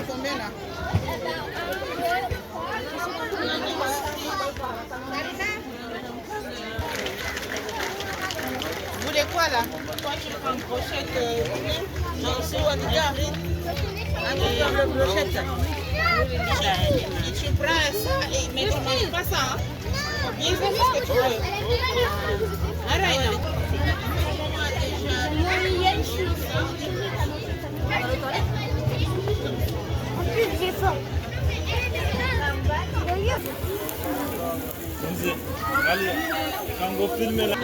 Combien là? Vous voulez quoi là? Toi tu prends une brochette non, c'est où on garde? Un brochette. Et tu prends ça, mais tu ne manges pas ça. Hein? Bien fait ce que tu veux. Arrête, non. Allez, quand vous filmez là.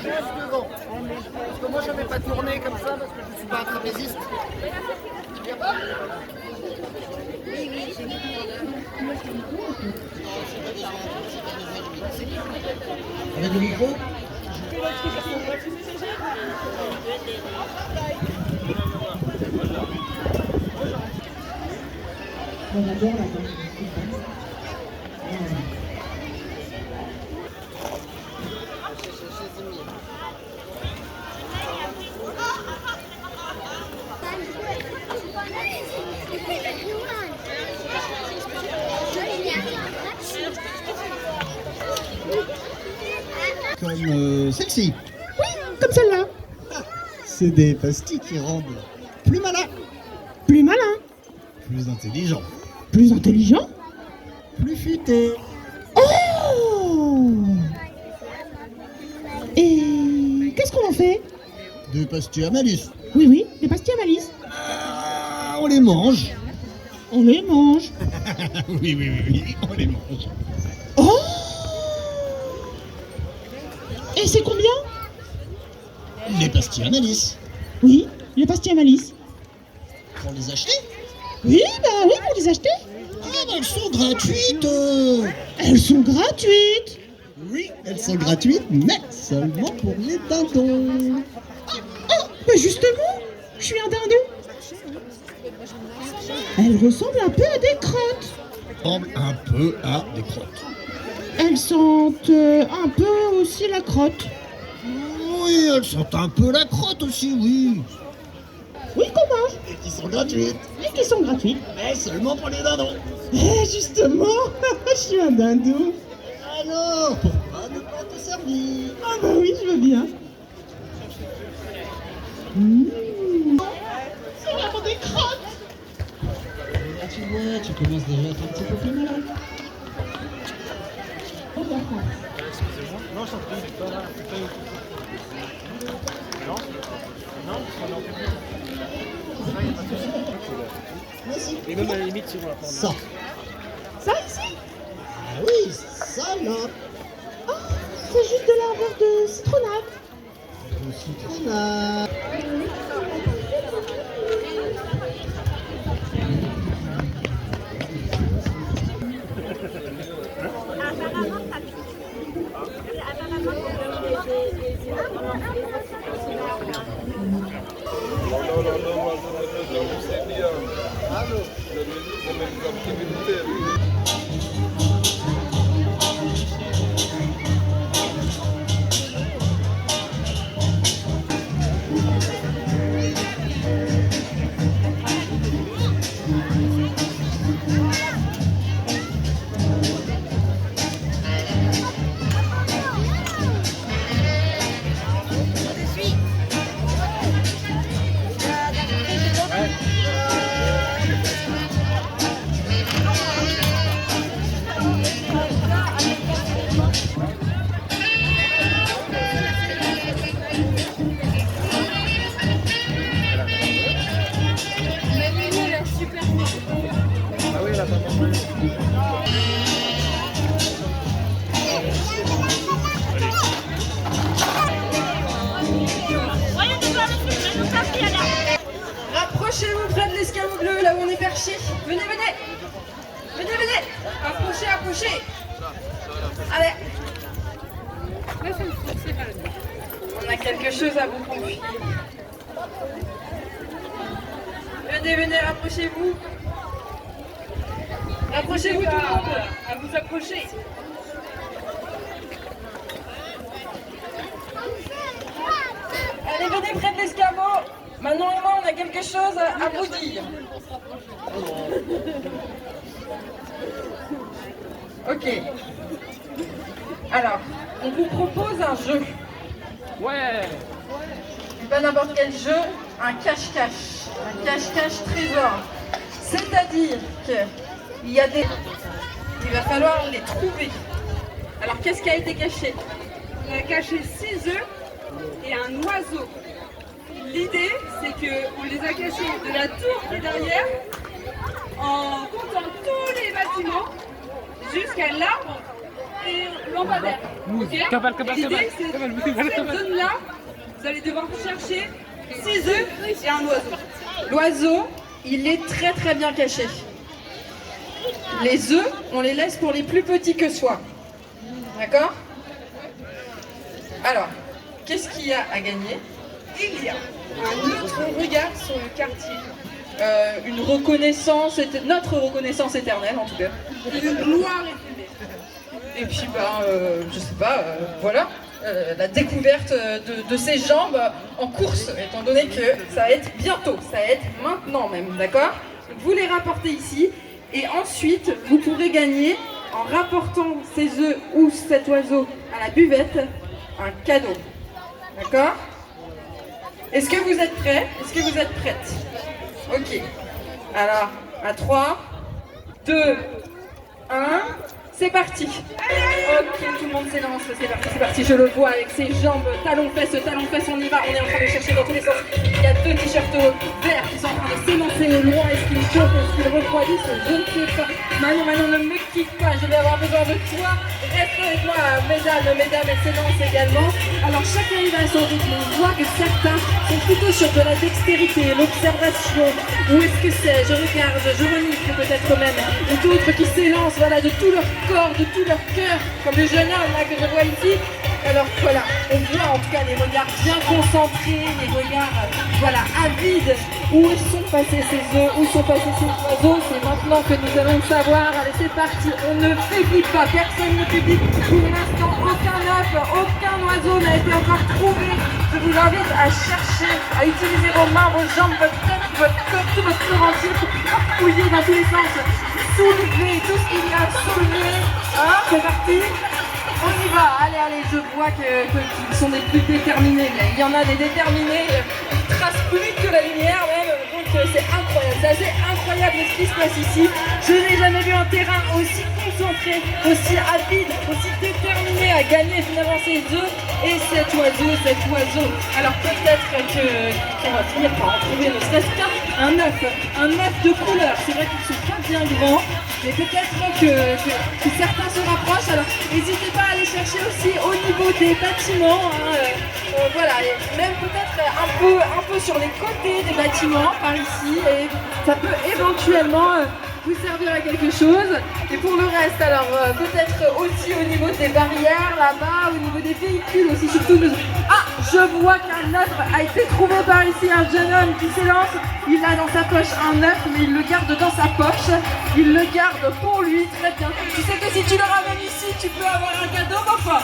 Juste devant. Parce que moi je ne vais pas tourner comme ça parce que je ne suis pas un trapéziste. Avec le micro? Comme celle-ci. Oui, comme celle-là. C'est des pastilles qui rendent plus malin, Plus malin, plus intelligent, plus intelligent. plus futé. Oh! Et qu'est-ce qu'on en fait? Des pastilles à malus. Oui, oui, des pastilles à malice. On les mange. On les mange. Oui, on les mange. Oh! Et c'est combien? Les pastilles à malice. Oui, les pastilles à malice. Pour les acheter? Oui, bah oui, pour les acheter. Ah, elles sont gratuites. Elles sont gratuites. Oui, elles sont gratuites, mais seulement pour les dindons. Oh, bah justement, je suis un dindon. Elles ressemblent un peu à des crottes. Ressemblent un peu à des crottes. Elles sentent un peu aussi la crotte. Oui, elles sont un peu la crotte aussi, oui. Oui, qu'on mange. Et qui sont gratuites, Et qui sont gratuites. mais seulement pour les dindons. Eh, justement, je suis un dindon. Alors, pourquoi ne pas te servir? Ah bah oui, je veux bien. C'est vraiment des crottes. Là, tu vois, tu commences déjà à être un petit peu plus malade. Excusez-moi. Non, je t'en prie, pas là. Non, non, parce qu'on est en public. Ça, il n'y a pas de souci. Merci. Et même à la limite, si on la prend. Ça. Ça ici? Ah oui, ça là. Oh, c'est juste de l'arbre de citronnade. Le citronnade. Rapprochez-vous près de l'escabeau bleu, là où on est perché. Venez, venez. Venez, venez. Approchez, approchez. Allez. On a quelque chose à vous confier. Venez, venez, rapprochez-vous. Rapprochez-vous tout le monde. À vous approcher. Allez, venez près de l'escabeau. Manon et moi, on a quelque chose à vous dire. Ok. Alors, on vous propose un jeu. Ouais. Pas n'importe quel jeu, un cache-cache. Un cache-cache trésor. C'est-à-dire qu'il y a des... Il va falloir les trouver. Alors, qu'est-ce qui a été caché? On a caché 6 œufs et un oiseau. L'idée, c'est qu'on les a cachés de la tour qui est derrière, en comptant tous les bâtiments, jusqu'à l'arbre et lampadaire. Okay. L'idée, c'est que dans cette zone-là, vous allez devoir chercher 6 œufs et un oiseau. L'oiseau, il est très très bien caché. Les œufs, on les laisse pour les plus petits que soi. D'accord? Alors, qu'est-ce qu'il y a à gagner? Il y a un autre regard sur le quartier. Une reconnaissance, notre reconnaissance éternelle en tout cas. Une gloire éphémère. Et puis, je sais pas, voilà, la découverte de ses jambes en course, étant donné que ça va être bientôt, ça va être maintenant même, d'accord? Vous les rapportez ici, et ensuite, vous pourrez gagner, en rapportant ces œufs ou cet oiseau à la buvette, un cadeau. D'accord? Est-ce que vous êtes prêts? Est-ce que vous êtes prêtes? Ok. Alors, à 3, 2, 1, c'est parti. Ok, tout le monde s'élance, c'est parti, je le vois avec ses jambes, talons-fesses, on y va, on est en train de chercher dans tous les sens. Il y a 2 t-shirts verts qui sont en train de s'élancer au loin, est-ce qu'ils chauffent, est-ce qu'ils refroidissent, je ne sais pas. Manon, ne me quitte pas, je vais avoir besoin de toi. Reste avec moi, mesdames, elles s'élancent également. Alors chacun y va à son rythme, on voit que certains sont plutôt sur de la dextérité, l'observation, où est-ce que c'est, je regarde, je renifle peut-être même, et d'autres qui s'élancent, voilà, de tout leur corps, de tout leur cœur, comme le jeune homme là que je vois ici. Alors voilà, on voit en tout cas les regards bien concentrés, les regards voilà, avides. Où sont passés ces œufs, où sont passés ces oiseaux? C'est maintenant que nous allons le savoir. Allez, c'est parti, on ne publie pas, personne ne publie. Pour l'instant, aucun œuf, aucun oiseau n'a été encore trouvé. Je vous invite à chercher, à utiliser vos mains, vos jambes, votre tête, votre corps, tout votre corps entier pour fouiller dans tous les sens. Soulever tout ce qu'il y a à soulever. Hein, c'est parti. On y va, allez, je vois qu'ils sont des plus déterminés. Il y en a des déterminés, ils tracent plus vite que la lumière même, donc c'est incroyable, c'est assez incroyable ce qui se passe ici. Je n'ai jamais vu un terrain aussi concentré, aussi avide, aussi déterminé à gagner finalement ces œufs et cet oiseau. Alors peut-être qu'on va finir par en trouver ne serait-ce qu'un œuf de couleur. C'est vrai qu'ils sont pas bien grands, mais peut-être que certains se rapprochent. Alors n'hésitez pas à aller chercher aussi au niveau des bâtiments, voilà, et même peut-être un peu sur les côtés des bâtiments par ici, et ça peut éventuellement vous servir à quelque chose. Et pour le reste, alors peut-être aussi au niveau des barrières là-bas, au niveau des véhicules aussi, surtout. Ah, je vois qu'un œuf a été trouvé par ici, un jeune homme qui s'élance. Il a dans sa poche un œuf, mais il le garde dans sa poche. Il le garde pour lui, très bien. Tu sais que si tu le ramènes ici, tu peux avoir un cadeau, enfin.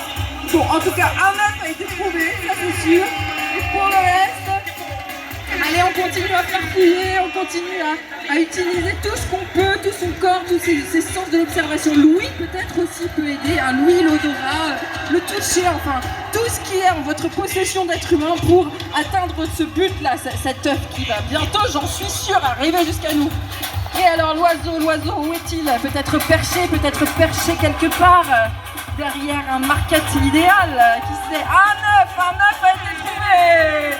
Bon, en tout cas, un œuf a été trouvé, ça c'est sûr. Et pour le reste, allez, on continue à farfouiller, on continue à utiliser tout ce qu'on peut, tout son corps, tous ses sens de l'observation. L'ouïe peut-être aussi peut aider, l'ouïe, l'odorat, le toucher, enfin tout ce qui est en votre possession d'être humain pour atteindre ce but-là, cet œuf qui va bientôt, j'en suis sûre, arriver jusqu'à nous. Et alors l'oiseau, où est-il? Peut-être perché quelque part derrière un marquette idéal, qui sait. Un œuf a été trouvé!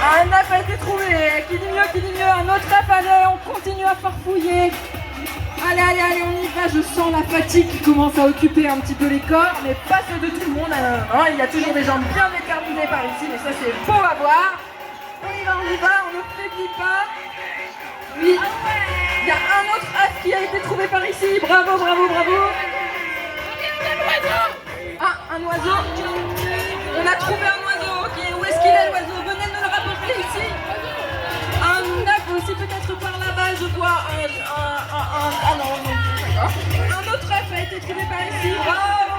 Un œuf a été trouvé, qui dit mieux, un autre œuf, allez, on continue à farfouiller. Allez, allez, allez, on y va. Je sens la fatigue qui commence à occuper un petit peu les corps, mais pas ceux de tout le monde. Il y a toujours des gens bien déterminés par ici, mais ça c'est beau à voir. On y va, on ne faiblit pas. Oui, il y a un autre œuf qui a été trouvé par ici. Bravo, bravo, bravo. Ah, un oiseau. On a trouvé un oiseau. Ok, où est-ce qu'il est l'oiseau? Venez nous le rapporter ici. Un œuf aussi peut-être par là-bas, je vois. Ah non, d'accord. Un autre œuf a été trouvé par ici. Bravo.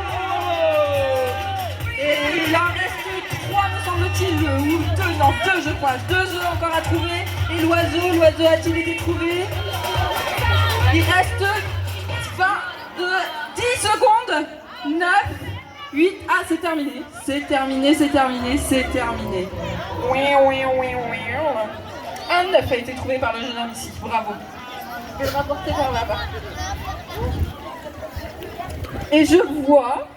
Et il en reste 3 me semble-t-il, ou 2, non 2 je crois. 2 œufs encore à trouver. Et l'oiseau a-t-il été trouvé? Il reste 10 secondes. 9, 8, ah c'est terminé. C'est terminé. Un œuf a été trouvé par le jeune homme ici, bravo. Je vais le rapporter par là-bas. Et je vois...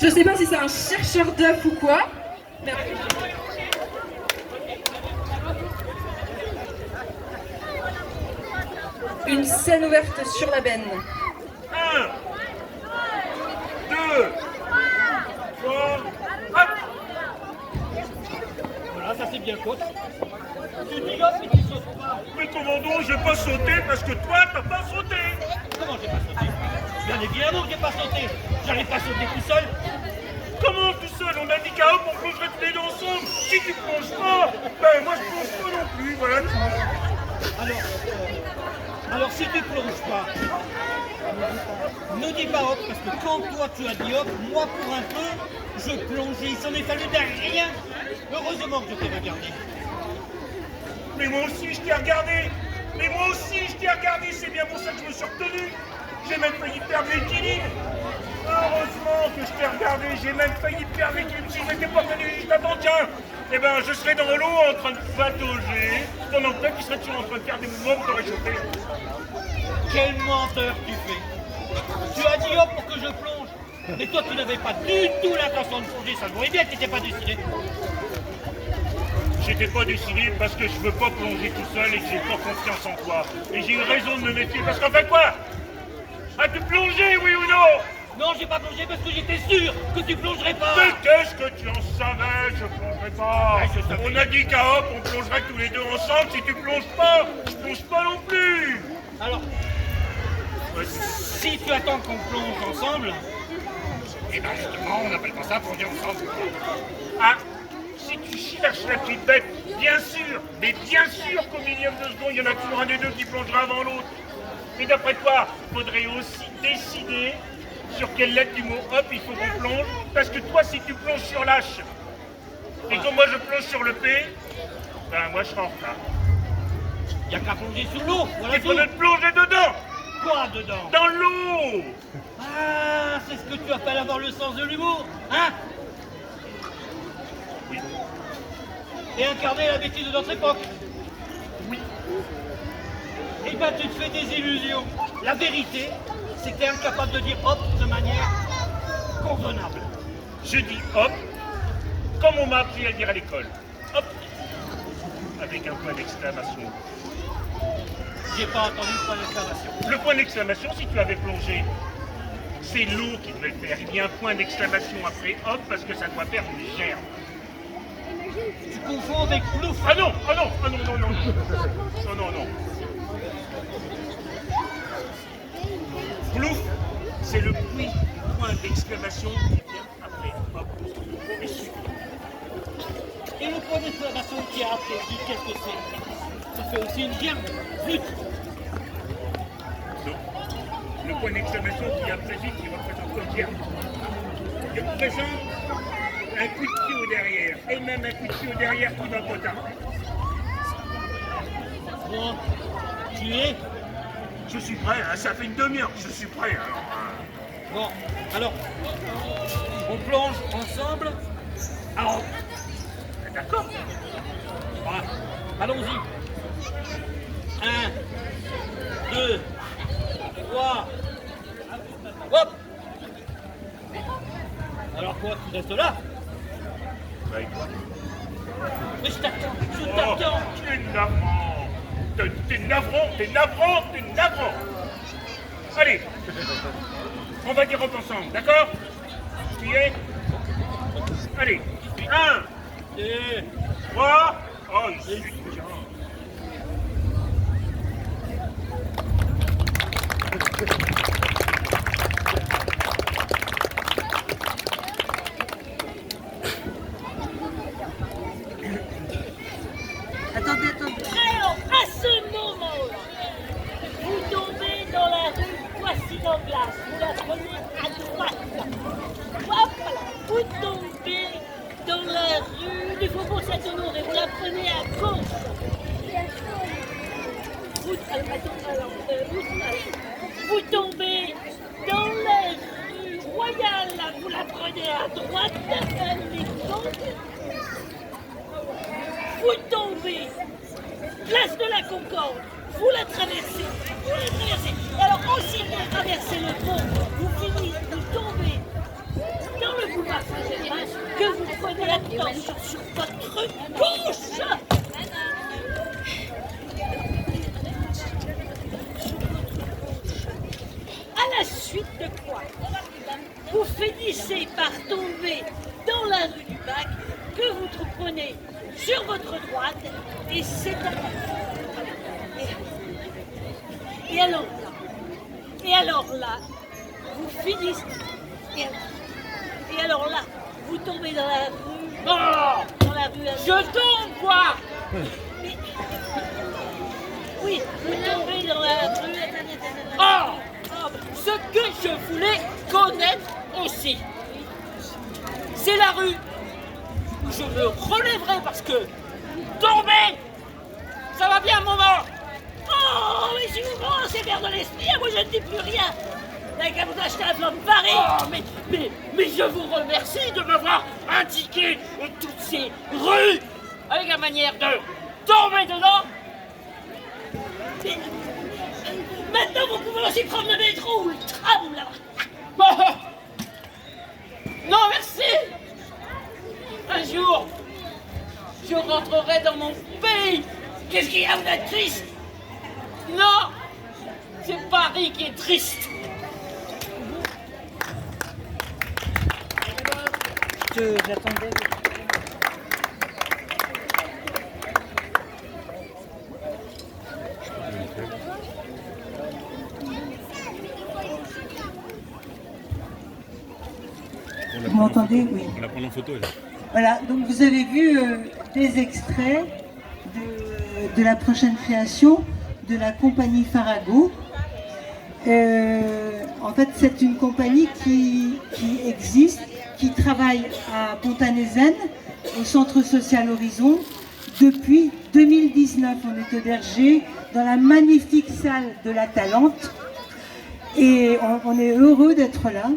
je sais pas si c'est un chercheur d'œufs ou quoi, mais... Une scène ouverte sur la benne. 1, 2, 3, hop. Voilà, ça c'est bien coach. Tu dis hop et tu sautes pas. Mais comment donc, j'ai pas sauté parce que toi, t'as pas sauté. Comment j'ai pas sauté? Bien évidemment que j'ai pas sauté. J'allais pas sauter tout seul. Comment tout seul? On a dit qu'à hop, on plongerait tous les deux ensemble. Si tu plonges pas, ben moi je plonge pas non plus, voilà. Alors si tu plonges pas, ne dis pas hop, parce que quand toi tu as dit hop, moi pour un peu, je plongeais. Il s'en est fallu de rien. Heureusement que je t'ai regardé. Mais moi aussi je t'ai regardé. C'est bien pour ça que je me suis retenu. J'ai même failli perdre l'équilibre. Heureusement que je t'ai regardé, j'ai même failli perdre l'équilibre. Si je n'étais pas venu juste avant, tiens, eh ben je serais dans l'eau en train de patauger, pendant que toi tu serais toujours en train de faire des mouvements pour te réchauffer. Quel menteur tu fais! Tu as dit hop pour que je plonge, mais toi tu n'avais pas du tout l'intention de plonger, ça le voyait bien que tu n'étais pas décidé. J'étais pas décidé parce que je veux pas plonger tout seul et que j'ai pas confiance en toi. Et j'ai eu raison de me méfier parce qu'en fait quoi? As-tu plongé, oui ou non? Non, j'ai pas plongé parce que j'étais sûr que tu plongerais pas. Mais qu'est-ce que tu en savais? Je plongerais pas. Ouais, on a dit qu'à hop, on plongerait tous les deux ensemble. Si tu plonges pas, je plonge pas non plus. Alors, si tu attends qu'on plonge ensemble, eh ben justement, on n'appelle pas ça plonger ensemble. Ah, si tu cherches la petite bête, bien sûr, mais bien sûr qu'au millième de seconde, il y en a toujours un des deux qui plongera avant l'autre. Mais d'après toi, il faudrait aussi décider sur quelle lettre du mot hop il faut qu'on plonge, parce que toi si tu plonges sur l'H et que moi je plonge sur le P, ben moi je serai en retard. Il n'y a qu'à plonger sous l'eau, voilà. Il faudrait te plonger dedans. Quoi dedans? Dans l'eau. Ah, c'est ce que tu appelles avoir le sens de l'humour, hein? Oui. Et incarner la bêtise de notre époque. Oui. Eh ben tu te fais des illusions. La vérité, c'est que tu es incapable de dire hop de manière convenable. Je dis hop, comme on m'a appris à le dire à l'école. Hop, avec un point d'exclamation. J'ai pas entendu le point d'exclamation. Le point d'exclamation, si tu avais plongé, c'est l'eau qui devait le faire. Il y a un point d'exclamation après hop, parce que ça doit faire une gerbe. Tu confonds avec plouf. Ah non. Plouf, c'est le point d'exclamation qui vient après hop. Et le point d'exclamation qui a après, qu'est-ce que c'est? Ça fait aussi une gerbe. Flûte. Non. Le point d'exclamation qui a après, qui représente comme gerbe. Il représente un coup de pied au derrière. Et même un coup de pied au derrière qui va pas tarder. Bon, tu es? Je suis prêt, hein, ça fait une demi-heure que je suis prêt. Hein. Bon, alors, on plonge ensemble. Alors, d'accord. Voilà. Allons-y. 1, 2, 3. Hop. Alors quoi, tu restes là? Mais je t'attends, Tu es une maman. T'es navrant, t'es navrant, t'es navrant. Allez, on va dire ensemble, d'accord? Tu y es? Allez, 1, 2, 3. Oh, il suit déjà. Alors, à ce moment-là, vous tombez dans la rue Poissy-d'Anglas. Vous la prenez à droite. Hop là. Vous tombez dans la rue du Faubourg Saint-Honoré. Vous la prenez à gauche. Vous tombez dans la rue Royale. Vous la prenez à droite. Vous tombez, place de la Concorde, vous la traversez, Alors, aussi bien traverser le pont, vous tombez dans le boulevard Saint-Germain, que vous prenez attention sur votre gauche. À la suite de quoi, vous finissez par tomber dans la rue du Bac, que vous prenez sur votre droite, et c'est à et alors là, vous finissez, et alors là, vous tombez dans la rue, dans la rue. Je tombe quoi? Oui, vous tombez dans la rue. Ce que je voulais connaître aussi, c'est la rue où je me relèverai parce que tomber, ça va bien un moment. Oh, mais si vous commencez à perdre l'esprit, moi je ne dis plus rien. T'as qu'à vous acheter un plan de Paris. Oh, mais je vous remercie de m'avoir indiqué toutes ces rues avec la manière de tomber dedans. Mais, maintenant, vous pouvez aussi prendre le métro ou le tram là-bas. Non, merci. Un jour, je rentrerai dans mon pays. Qu'est-ce qu'il y a, vous êtes triste? Non, c'est Paris qui est triste. J'attendais. Vous m'entendez? Oui. On la prend en photo, là. Voilà, donc vous avez vu des extraits de la prochaine création de la compagnie Farago. En fait, c'est une compagnie qui existe, qui travaille à Pontanezen, au centre social Horizon, depuis 2019. On est hébergé dans la magnifique salle de la Talente et on est heureux d'être là.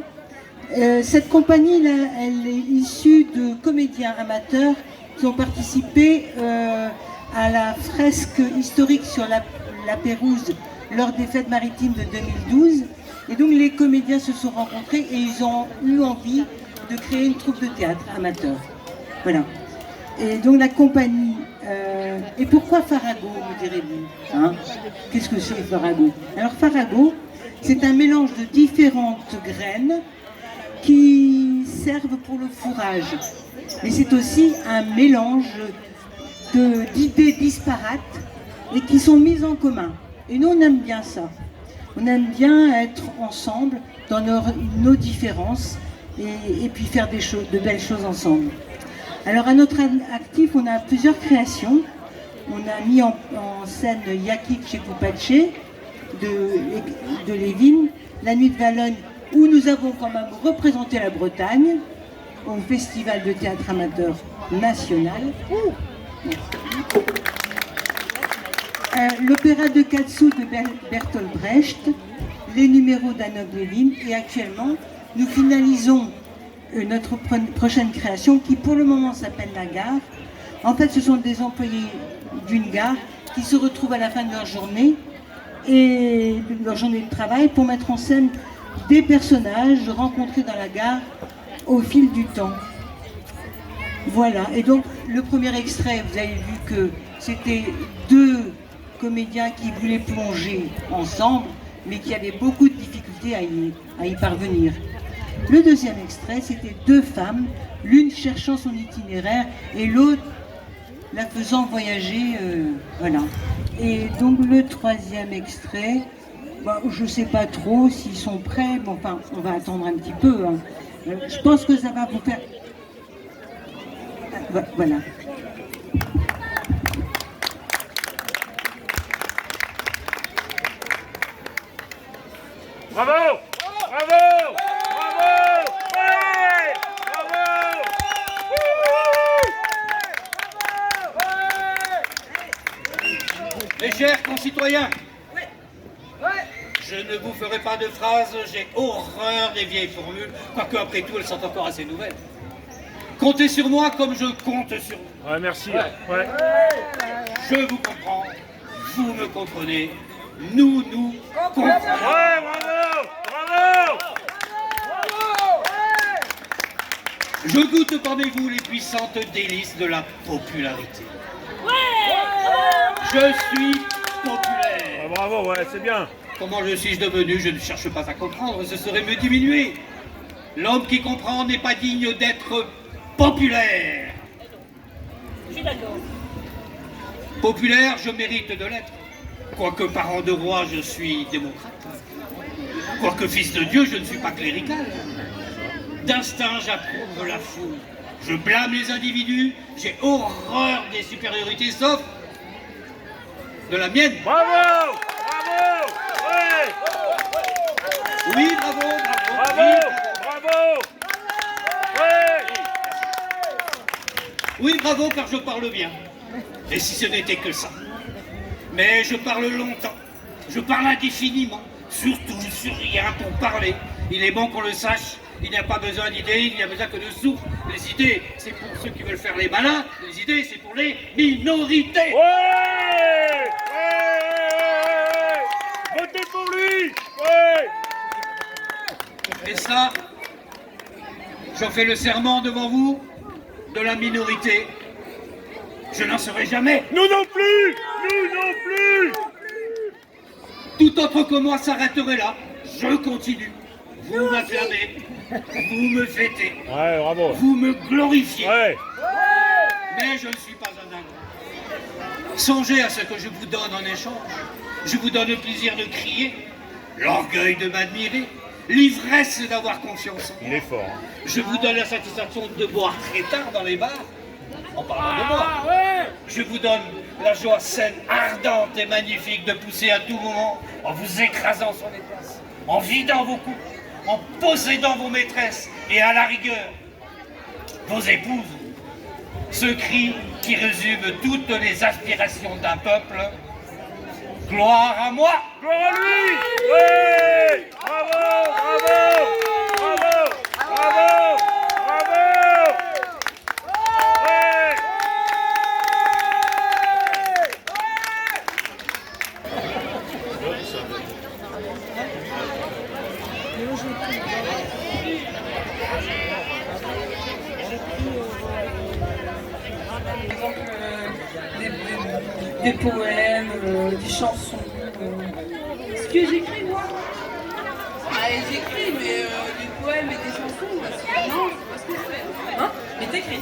Cette compagnie, là, elle est issue de comédiens amateurs qui ont participé à la fresque historique sur la Pérouse lors des fêtes maritimes de 2012. Et donc les comédiens se sont rencontrés et ils ont eu envie de créer une troupe de théâtre amateur. Voilà. Et donc la compagnie... et pourquoi Farago, me direz-vous, hein? Qu'est-ce que c'est Farago? Alors Farago, c'est un mélange de différentes graines qui servent pour le fourrage. Mais c'est aussi un mélange d'idées disparates et qui sont mises en commun. Et nous, on aime bien ça. On aime bien être ensemble dans nos différences et puis faire de belles choses ensemble. Alors à notre actif, on a plusieurs créations. On a mis en scène Yakik chez Poupache de Lévin, La Nuit de Valognes, où nous avons quand même représenté la Bretagne au Festival de théâtre amateur national. L'opéra de Katsu de Bertolt Brecht, les numéros d'Anouk Levin, et actuellement nous finalisons notre prochaine création qui pour le moment s'appelle La Gare. En fait, ce sont des employés d'une gare qui se retrouvent à la fin de leur journée et de leur journée de travail pour mettre en scène des personnages rencontrés dans la gare au fil du temps. Voilà, et donc le premier extrait, vous avez vu que c'était deux comédiens qui voulaient plonger ensemble, mais qui avaient beaucoup de difficultés à y parvenir. Le deuxième extrait, c'était deux femmes, l'une cherchant son itinéraire et l'autre la faisant voyager, voilà. Et donc le troisième extrait, je ne sais pas trop s'ils sont prêts, mais enfin, on va attendre un petit peu. Hein. Je pense que ça va vous faire... Voilà. Bravo! Bravo! Bravo! Ouais! Bravo! Mes chers concitoyens, je ne vous ferai pas de phrases, j'ai horreur des vieilles formules, quoique après tout elles sont encore assez nouvelles. Comptez sur moi comme je compte sur vous. Ouais, merci. Ouais. Je vous comprends, vous me comprenez, nous comprenons. Ouais, bravo! Bravo! Je goûte parmi vous les puissantes délices de la popularité. Je suis populaire. Ah, bravo, ouais, c'est bien. Comment je suis devenu, je ne cherche pas à comprendre, ce serait me diminuer. L'homme qui comprend n'est pas digne d'être populaire. Je suis d'accord. Populaire, je mérite de l'être. Quoique parent de roi, je suis démocrate. Quoique fils de Dieu, je ne suis pas clérical. D'instinct, j'approuve la foule. Je blâme les individus, j'ai horreur des supériorités, sauf de la mienne. Bravo! Bravo! Ouais! Oui, bravo, bravo. Bravo! Oui, Bravo! Ouais! oui, bravo, car je parle bien. Et si ce n'était que ça. Mais je parle longtemps. Je parle indéfiniment. Surtout sur rien pour parler. Il est bon qu'on le sache. Il n'y a pas besoin d'idées, il n'y a besoin que de souffle. Les idées, c'est pour ceux qui veulent faire les malins. Les idées, c'est pour les minorités. Ouais! Ouais! Votez pour lui! Ouais! Et ça, j'en fais le serment devant vous, de la minorité. Je n'en serai jamais. Nous non plus! Nous non plus! Tout autre que moi s'arrêterait là. Je continue. Vous m'acclamez, vous me fêtez, Ouais, bravo. vous me glorifiez. Ouais! Mais je ne suis pas un ingrat. Songez à ce que je vous donne en échange. Je vous donne le plaisir de crier, l'orgueil de m'admirer, l'ivresse d'avoir confiance en Il moi. est fort. Je vous donne la satisfaction de boire très tard dans les bars, en parlant de moi. Je vous donne la joie saine, ardente et magnifique de pousser à tout moment en vous écrasant sur les places, en vidant vos coupes, en possédant vos maîtresses et à la rigueur, vos épouses. Ce cri qui résume toutes les aspirations d'un peuple. Gloire à moi! Gloire à lui! Ouais! Bravo! Bravo! Bravo! Bravo! Bravo! Ouais! Par exemple, des poèmes, des chansons. Ce que j'écris, moi j'écris, mais des poèmes et des chansons, parce que non, c'est pas ce que je fais. Hein? Mais t'écris?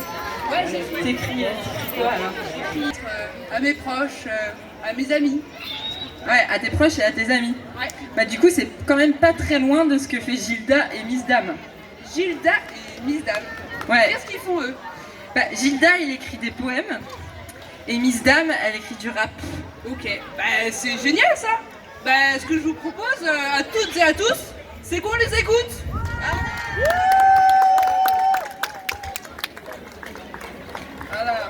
Ouais, j'écris. T'écris quoi alors? J'écris à mes proches, à mes amis. Ouais, à tes proches et à tes amis. Ouais. Bah du coup, c'est quand même pas très loin de ce que fait Gilda et Miss Dame. Gilda et Miss Dame. Ouais. Qu'est-ce qu'ils font eux? Bah, Gilda, il écrit des poèmes. Et Miss Dame, elle écrit du rap. Ok, bah c'est génial ça. Bah ce que je vous propose à toutes et à tous, c'est qu'on les écoute. Voilà.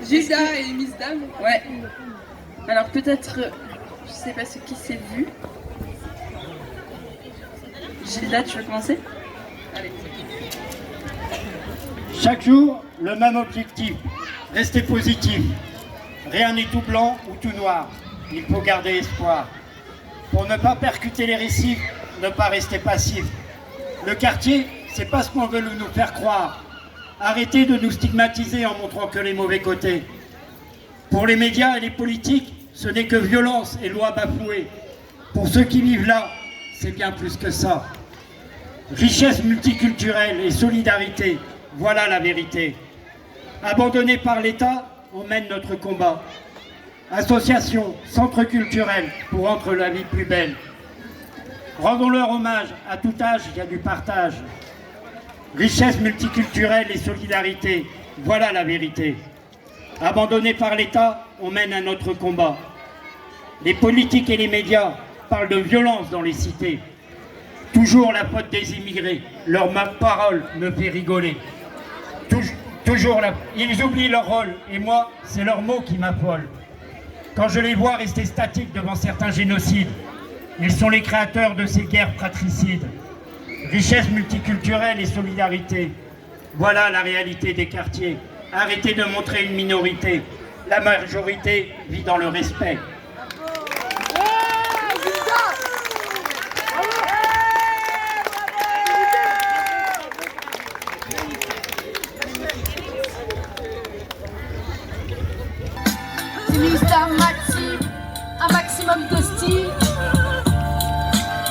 Gilda et Miss Dame. Ouais. Alors peut-être, je sais pas ce qui s'est vu. Gilda, tu veux commencer? Allez. Chaque jour, le même objectif, rester positif. Rien n'est tout blanc ou tout noir, il faut garder espoir. Pour ne pas percuter les récifs, ne pas rester passif. Le quartier, c'est pas ce qu'on veut nous faire croire. Arrêtez de nous stigmatiser en montrant que les mauvais côtés. Pour les médias et les politiques, ce n'est que violence et lois bafouées. Pour ceux qui vivent là, c'est bien plus que ça. Richesse multiculturelle et solidarité, voilà la vérité. Abandonnés par l'État, on mène notre combat. Associations, centres culturels pour rendre la vie plus belle. Rendons-leur hommage, à tout âge, il y a du partage. Richesse multiculturelle et solidarité, voilà la vérité. Abandonnés par l'État, on mène un autre combat. Les politiques et les médias parlent de violence dans les cités. Toujours la faute des immigrés, leur parole me fait rigoler. Ils oublient leur rôle, et moi, c'est leurs mots qui m'affolent. Quand je les vois rester statiques devant certains génocides, ils sont les créateurs de ces guerres fratricides. Richesse multiculturelle et solidarité, voilà la réalité des quartiers. Arrêtez de montrer une minorité. La majorité vit dans le respect. C'est Mr. Maxime, un maximum de style.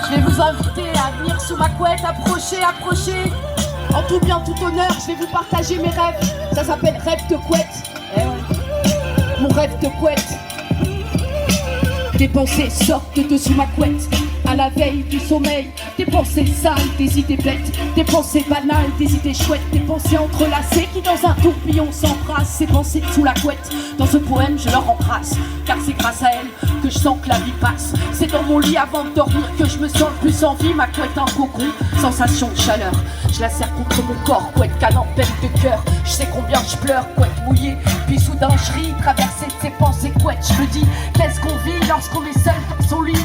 Je vais vous inviter à venir sous ma couette, approchez, approchez. En tout bien, tout honneur, je vais vous partager mes rêves. Ça s'appelle rêve de couette. Eh ouais. Mon rêve de couette. Des pensées sortent de sous ma couette. À la veille du sommeil, des pensées sales, des idées bêtes, des pensées banales, des idées chouettes, des pensées entrelacées qui dans un tourbillon s'embrassent. Ces pensées sous la couette, dans ce poème je leur embrasse, car c'est grâce à elles que je sens que la vie passe. C'est dans mon lit avant de dormir que je me sens le plus en vie. Ma couette un cocon, sensation de chaleur. Je la serre contre mon corps, couette canne en peine de cœur. Je sais combien je pleure, couette mouillée. Puis soudain je ris, traversé de ces pensées couette. Je me dis, qu'est-ce qu'on vit lorsqu'on est seul dans son lit?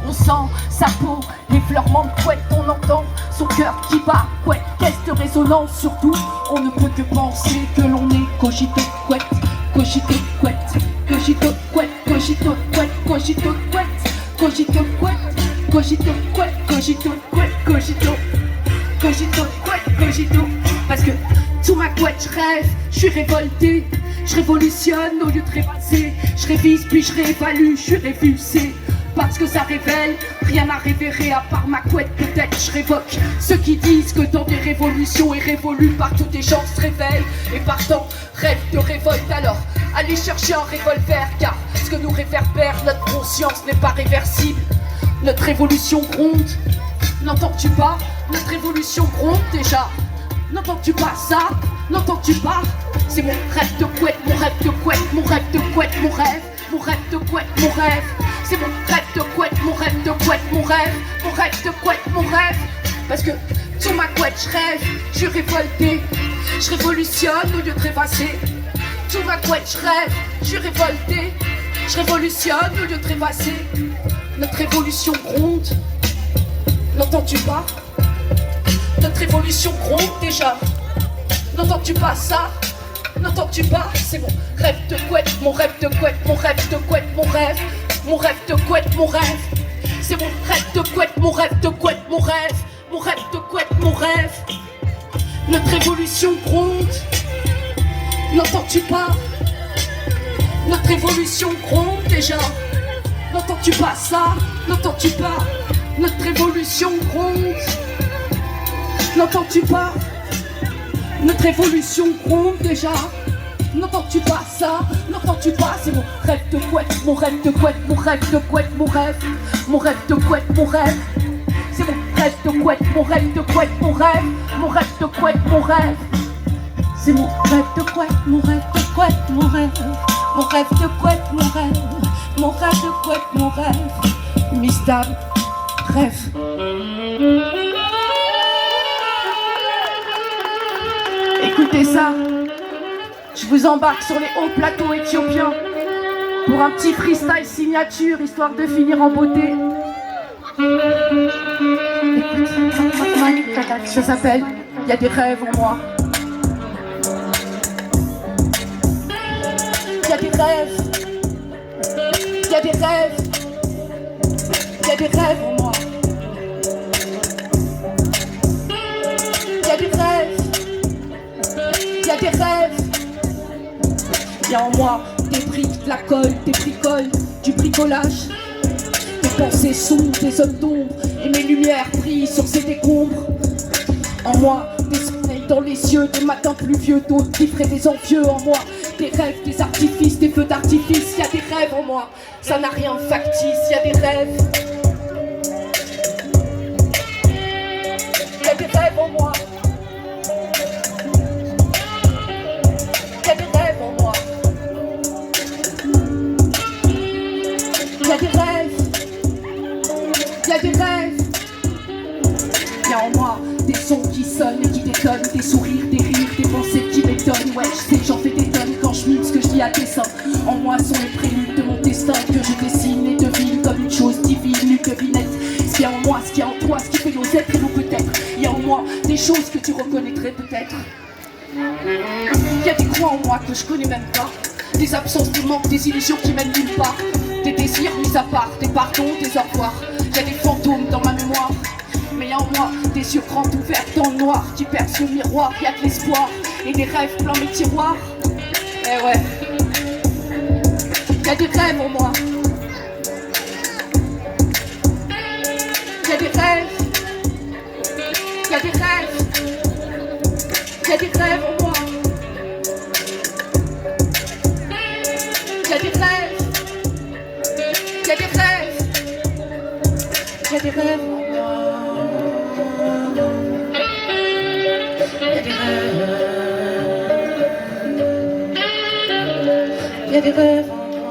On sent sa peau, l'effleurement de couette. On entend son cœur qui bat, couette. Caisse de résonance, surtout, on ne peut que penser que l'on est cogito couette. Cogito couette, cogito couette, cogito couette, cogito couette, cogito couette, cogito couette, cogito couette, cogito, cogito couette, cogito. Parce que sous ma couette je rêve, je suis révoltée, je révolutionne au lieu de rêvasser. Je révise puis je réévalue, je suis révulsé. Parce que ça révèle, rien à révérer à part ma couette. Peut-être je révoque ceux qui disent que dans des révolutions et révolus partout des gens se réveillent et partant rêve de révolte. Alors allez chercher un revolver, car ce que nous réverbère notre conscience n'est pas réversible. Notre révolution gronde, n'entends-tu pas? Notre révolution gronde déjà. N'entends-tu pas ça? N'entends-tu pas? C'est mon rêve de couette, mon rêve de couette, mon rêve de couette, mon rêve, mon rêve de couette, mon rêve. C'est mon rêve de couette, mon rêve de couette, mon rêve, mon rêve de couette, mon rêve. Parce que sous ma couette je rêve, je suis révoltée, je révolutionne au lieu de rêvasser. Sous ma couette je rêve, je suis révoltée, je révolutionne au lieu de rêvasser. Notre révolution gronde, n'entends-tu pas? Notre révolution gronde déjà, n'entends-tu pas ça? N'entends-tu pas? C'est mon rêve de couette, mon rêve de couette, mon rêve de couette, mon rêve. Mon rêve de couette, mon rêve. C'est mon rêve de couette, mon rêve de couette, mon rêve. Mon rêve de couette, mon rêve. Notre révolution gronde. N'entends-tu pas? Notre révolution gronde déjà. N'entends-tu pas ça? N'entends-tu pas? Notre révolution gronde. N'entends-tu pas? Notre révolution gronde déjà. N'entends-tu pas ça? N'entends-tu pas? C'est mon rêve de couette, mon rêve de couette, mon rêve de couette, mon rêve. Mon rêve de couette, mon rêve. C'est mon rêve de couette, mon rêve de couette, mon rêve. Mon rêve de couette, mon rêve. C'est mon rêve de couette, mon rêve de couette, mon rêve. Mon rêve de couette, mon rêve. Mon rêve de couette, mon rêve. Miss Dame, rêve. Écoutez ça. Je vous embarque sur les hauts plateaux éthiopiens pour un petit freestyle signature, histoire de finir en beauté. Écoute, ça s'appelle « Il y a des rêves en moi ». Il y a des rêves, il y a des rêves, il y a des rêves en moi. Il y a des rêves, il y a des rêves. Il y a en moi des briques, de la colle, des bricoles, du bricolage. Des pensées sombres, des hommes d'ombre, et mes lumières brillent sur ces décombres. En moi, des soleils dans les yeux, des matins pluvieux, d'autres qui feraient des envieux en moi. Des rêves, des artifices, des feux d'artifice, y a des rêves en moi. Ça n'a rien de factice, y a des rêves. Y a des rêves en moi. Y a des rêves en moi. Y a des rêves. Y a des rêves. Y a en moi des sons qui sonnent et qui détonnent, des sourires, des rires, des pensées qui m'étonnent. Ouais, je sais que j'en fais des tonnes quand je mime ce que je dis à dessein. En moi sont les préludes de mon destin que je dessine et devine comme une chose divine, une devinette. Ce qu'il y a en moi, ce qu'il y a en toi, ce qui fait nos êtres et nous peut-être. Il y a en moi des choses que tu reconnaîtrais peut-être. Il y a des coins en moi que je connais même pas. Des absences, des manques, des illusions qui mènent nulle part. Des désirs mis à part, des pardons, des au revoir. Il y a des fantômes dans ma mémoire. Mais y'a en moi des yeux grands ouverts dans le noir qui percent le miroir, y'a de l'espoir et des rêves plein mes tiroirs. Eh ouais, y'a des rêves en moi. Y'a des rêves. Y'a des rêves. Y'a des rêves en moi. Y'a des rêves. Y'a des rêves. Y'a des rêves en moi. Il y a des rêves en moi.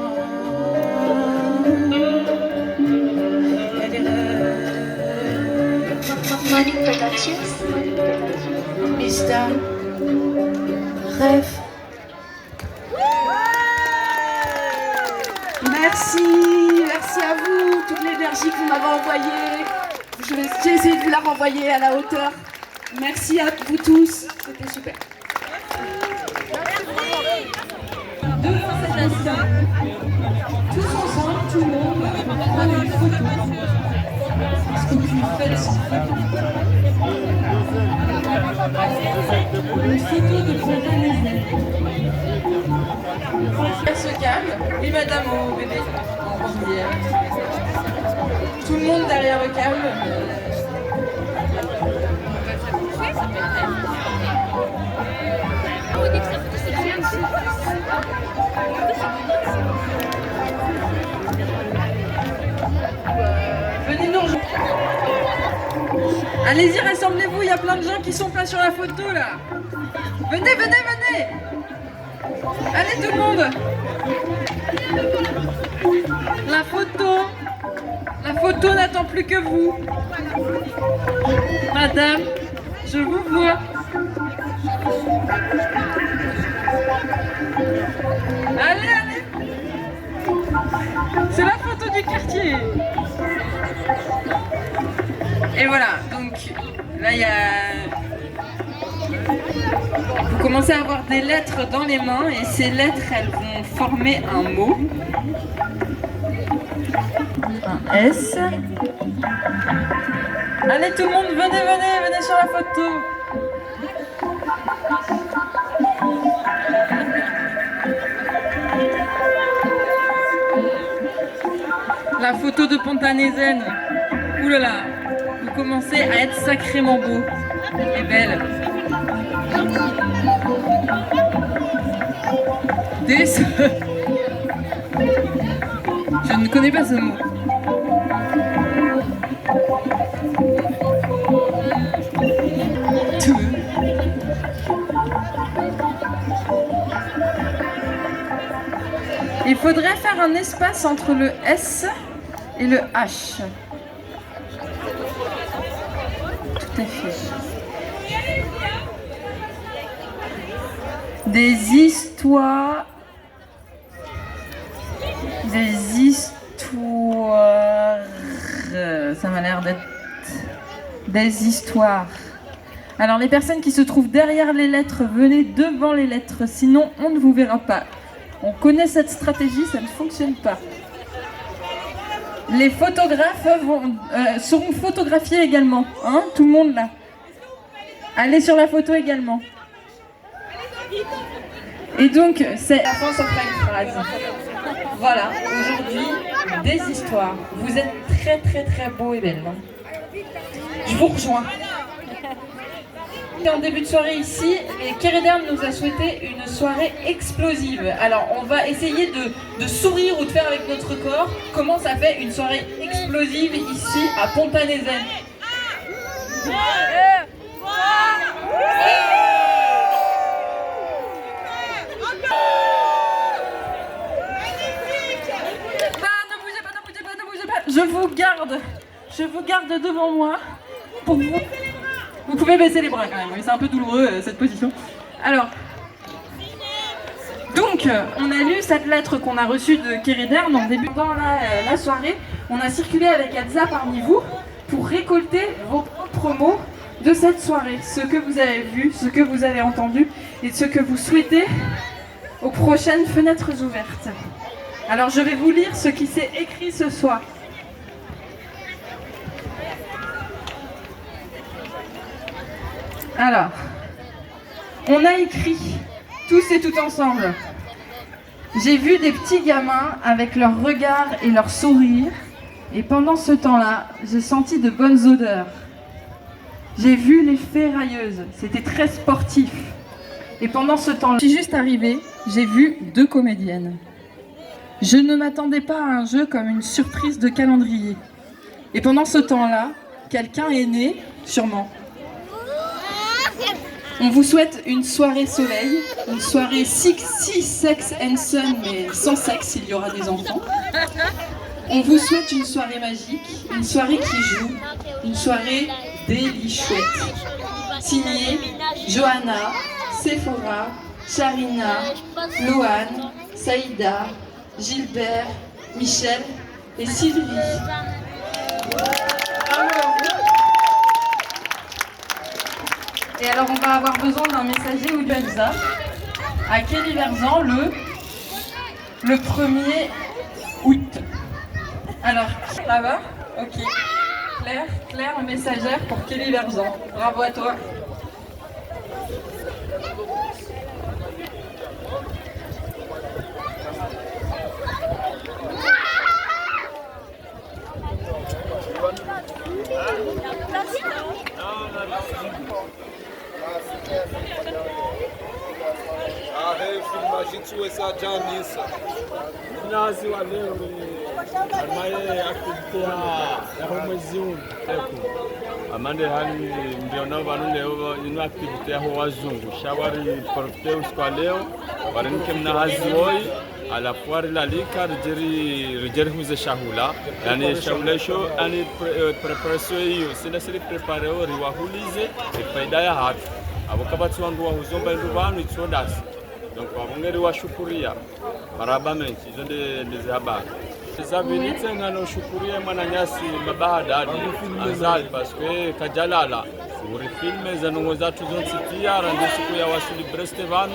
Il y a des rêves. Morning Productions. Mister Rêve. Merci à vous, toute l'énergie que vous m'avez envoyée. J'ai essayé de vous la renvoyer à la hauteur. Merci à vous tous, c'était super. Devant cet instant, tous ensemble, tout le monde, prenez une photo. Est-ce que tu fais sans photo? Une photo de Fontaine-les-Ailes. Elle se calme. Oui, madame, au bébé. En bandoulière. Tout le monde derrière le câble. Venez nous rejoindre. Allez-y, rassemblez-vous, il y a plein de gens qui sont pleins sur la photo là. Venez, venez, venez. Allez tout le monde. La photo n'attend plus que vous. Madame, je vous vois. Allez, allez. C'est la photo du quartier. Et voilà, donc là il y a... Vous commencez à avoir des lettres dans les mains et ces lettres elles vont former un mot. Un S. Allez tout le monde, venez, venez, venez sur la photo. La photo de Fontaine-les-Ailes. Ouh là là, vous commencez à être sacrément beau et belle. Je ne connais pas ce mot. Il faudrait faire un espace entre le S et le H. Tout à fait. Des histoires. Ça m'a l'air d'être des histoires. Alors les personnes qui se trouvent derrière les lettres, venez devant les lettres, sinon on ne vous verra pas. On connaît cette stratégie, ça ne fonctionne pas. Les photographes seront photographiés également, hein, tout le monde là. Allez sur la photo également. Et donc, c'est la fin, ça fera une phrase. Voilà, aujourd'hui, des histoires. Vous êtes très très très beaux et belles. Je vous rejoins. En début de soirée ici, et Kéréderne nous a souhaité une soirée explosive. Alors on va essayer de sourire ou de faire avec notre corps comment ça fait une soirée explosive ici à Pont-à-Nézen. Je vous garde devant moi pour vous. Vous pouvez baisser les bras quand même, c'est un peu douloureux cette position. Alors, donc, on a lu cette lettre qu'on a reçue de Kéréderne en débutant la soirée. On a circulé avec Elsa parmi vous pour récolter vos propres mots de cette soirée. Ce que vous avez vu, ce que vous avez entendu et ce que vous souhaitez aux prochaines fenêtres ouvertes. Alors, je vais vous lire ce qui s'est écrit ce soir. Alors, on a écrit, tous et toutes ensemble. J'ai vu des petits gamins avec leurs regards et leurs sourires, et pendant ce temps-là, j'ai senti de bonnes odeurs. J'ai vu les ferrailleuses, c'était très sportif. Et pendant ce temps-là, je suis juste arrivée, j'ai vu 2 comédiennes. Je ne m'attendais pas à un jeu comme une surprise de calendrier. Et pendant ce temps-là, quelqu'un est né, sûrement. On vous souhaite une soirée soleil, une soirée six sex and sun, mais sans sexe, il y aura des enfants. On vous souhaite une soirée magique, une soirée qui joue, une soirée délichouette. Signé Johanna, Sephora, Charina, Loane, Saïda, Gilbert, Michel et Sylvie. Et alors on va avoir besoin d'un messager ou d'Elsa à Kelly Verzan le 1er août. Alors, là-bas, ok. Claire, le messagère pour Kelly Verzan. Bravo à toi. essa Janissa. Nasi wa leo amaye activity ya homezungu amande hali ndio nao banu leo ino activity ya wazungu shawari profite usiku leo barinke mna hazioi ala fuari la lika rijeri huze shahula yani shahulasho ani preparation hiyo sina siri prepare ori wahulize faida ya hatu abokabatu wangu wahuzomba ndu banu itsondasi. Donc abongeri washukuria maraba menshi izo ndizi habari zabinitse ngano shukuria mwana nyasi mabada azali parce que kajalala uri filme zanongo zatu zonsitia rande siku ya wasuli Brestevan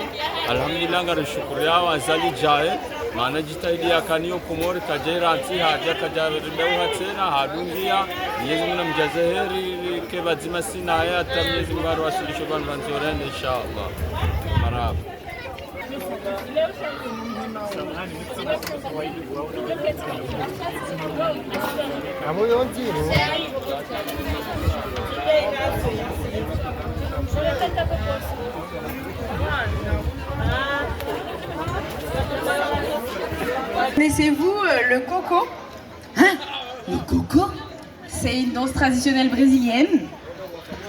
alhamdulillah ngari shukuria azali jae maana jitahidi akaniyo komori kajera anti haja kajaribeu hatena hadungia Mwenyezi Mungu mjazaheri ke bazima sina haya tamyezi ngaro wasulisho banu banzorende inshallah maraba. Connaissez-vous le coco? Hein? Le coco? C'est une danse traditionnelle brésilienne.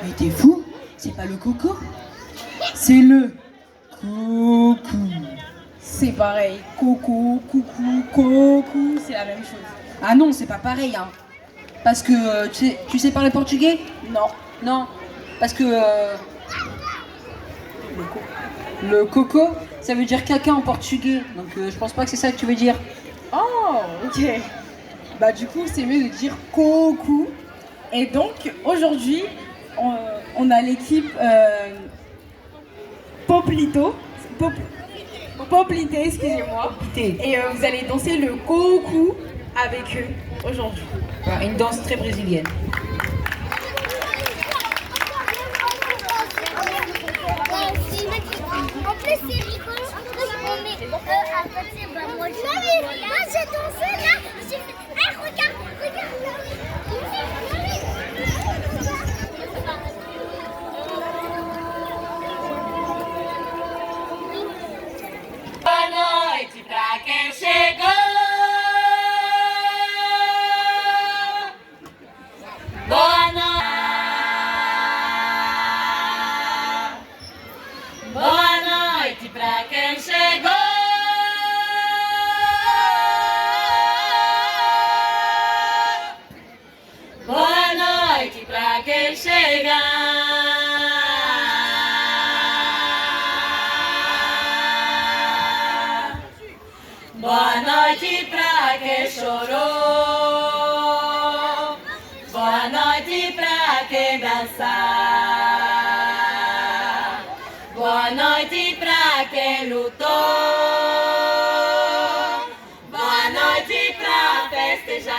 Mais t'es fou? C'est pas le coco? C'est le coucou. C'est pareil. Coco, coucou, coucou, c'est la même chose. Ah non, c'est pas pareil, hein. Parce que tu sais parler portugais? Non. Non. Parce que le coco, ça veut dire caca en portugais. Donc je pense pas que c'est ça que tu veux dire. Oh, ok. Bah du coup, c'est mieux de dire coucou. Et donc aujourd'hui, on a l'équipe Poplité, excusez-moi. Et vous allez danser le coucou avec eux aujourd'hui. Une danse très brésilienne. En plus, c'est rigolo. on est à côté, bah moi j'ai dansé là, j'ai fait, hey, regarde là. Boa noite pra quem chegou. Boa noite. Boa noite pra quem chegou. Boa noite pra quem chegar. Boa noite pra quem chorou. Boa noite pra quem dançar. Boa noite pra quem lutou. Boa noite pra festejar.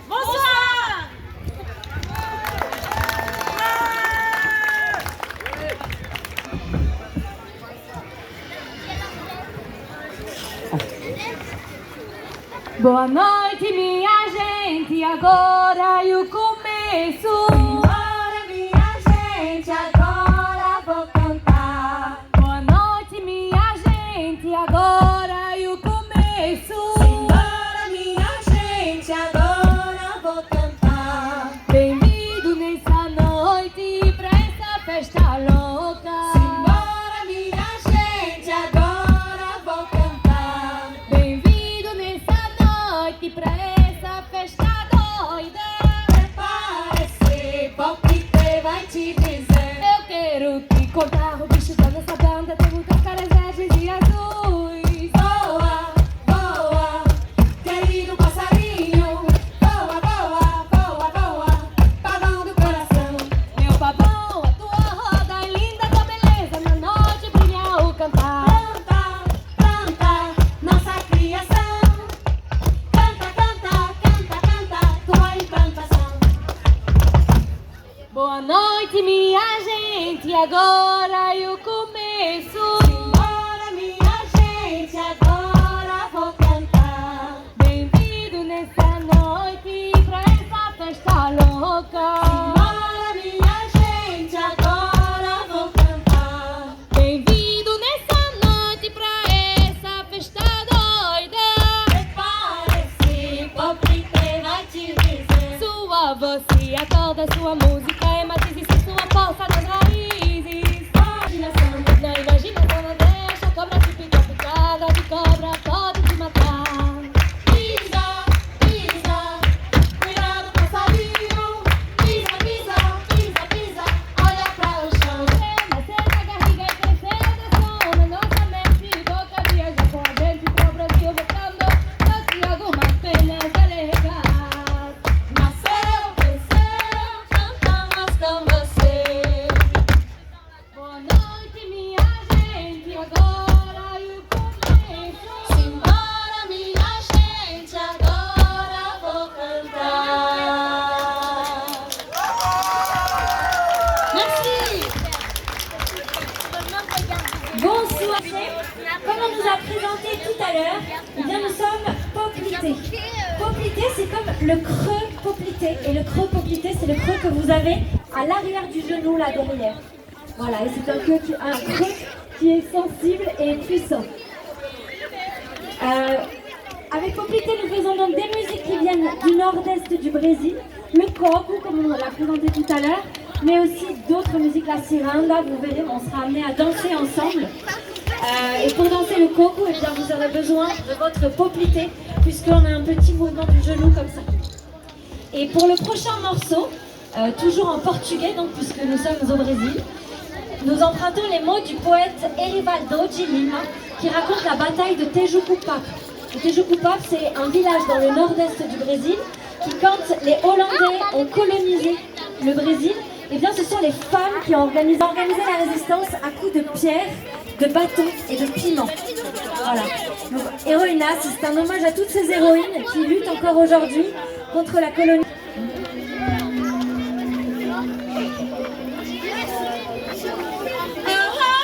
Bonsoir! Boa noite, minha gente, agora é o começo. Simbora, minha gente, agora vou cantar. Boa noite, minha gente, agora é o começo. Simbora, minha gente, agora vou cantar. Bem-vindo nessa noite pra essa festa louca. Simbora, minha gente, agora vou cantar. Bem-vindo nessa noite pra essa festa doida. Prepare-se, palpite vai te dizer. Eu quero te contar, o bicho tá nessa banda, tem muitas caras verdes e azuis. Voa, voa, querido passarinho. Voa, voa, voa, voa, pavão do coração. Meu pavão, a tua roda é linda, tua beleza na noite brilha o cantar. Canta, canta, nossa criação. Canta, canta, canta, canta, tua encantação. Boa noite, minha gente, agora é o começo. Simbora, minha gente, agora vou cantar. Bem-vindo nessa noite pra essa festa louca. Simbora, minha gente, agora vou cantar. Bem-vindo nessa noite pra essa festa doida. Prepare-se, palpite vai te dizer. Sua voz e a toda sua música é matiz e sua força nas raízes. Na imaginação não deixa a cobra te picar, picada de cobra pode te matar. Pisa, pisa, cuidado passarinho. Pisa, pisa, pisa, pisa, olha pra o chão. Nascer na garriga e crescer da zona. Nossa mente e boca viaja com a gente pro Brasil voltando. Doce algumas penas a regar. Nasceu, cresceu, cantamos com você. Boa noite, minha gente, agora é o começo. Simbora, minha gente, agora vou cantar. Merci. Bonsoir. Comme on nous a présenté tout à l'heure, eh bien nous sommes poplité. Poplité, c'est comme le creux poplité. Et le creux poplité, c'est le creux que vous avez à l'arrière du genou, là derrière. Voilà, et c'est un creux qui est sensible et puissant. Avec Poplité, nous faisons donc des musiques qui viennent du nord-est du Brésil, le coco, comme on l'a présenté tout à l'heure, mais aussi d'autres musiques, la ciranda, vous verrez, on sera amenés à danser ensemble. Et pour danser le coco, eh bien, vous aurez besoin de votre Poplité, puisqu'on a un petit mouvement du genou comme ça. Et pour le prochain morceau, toujours en portugais, donc, puisque nous sommes au Brésil, nous empruntons les mots du poète Erivaldo de Lima qui raconte la bataille de Tejucupap. Tejucupap, c'est un village dans le nord-est du Brésil qui, quand les Hollandais ont colonisé le Brésil, eh bien, ce sont les femmes qui ont organisé la résistance à coups de pierre, de bâtons et de piment. Voilà. Donc, Héroïnas, c'est un hommage à toutes ces héroïnes qui luttent encore aujourd'hui contre la colonisation. Oh,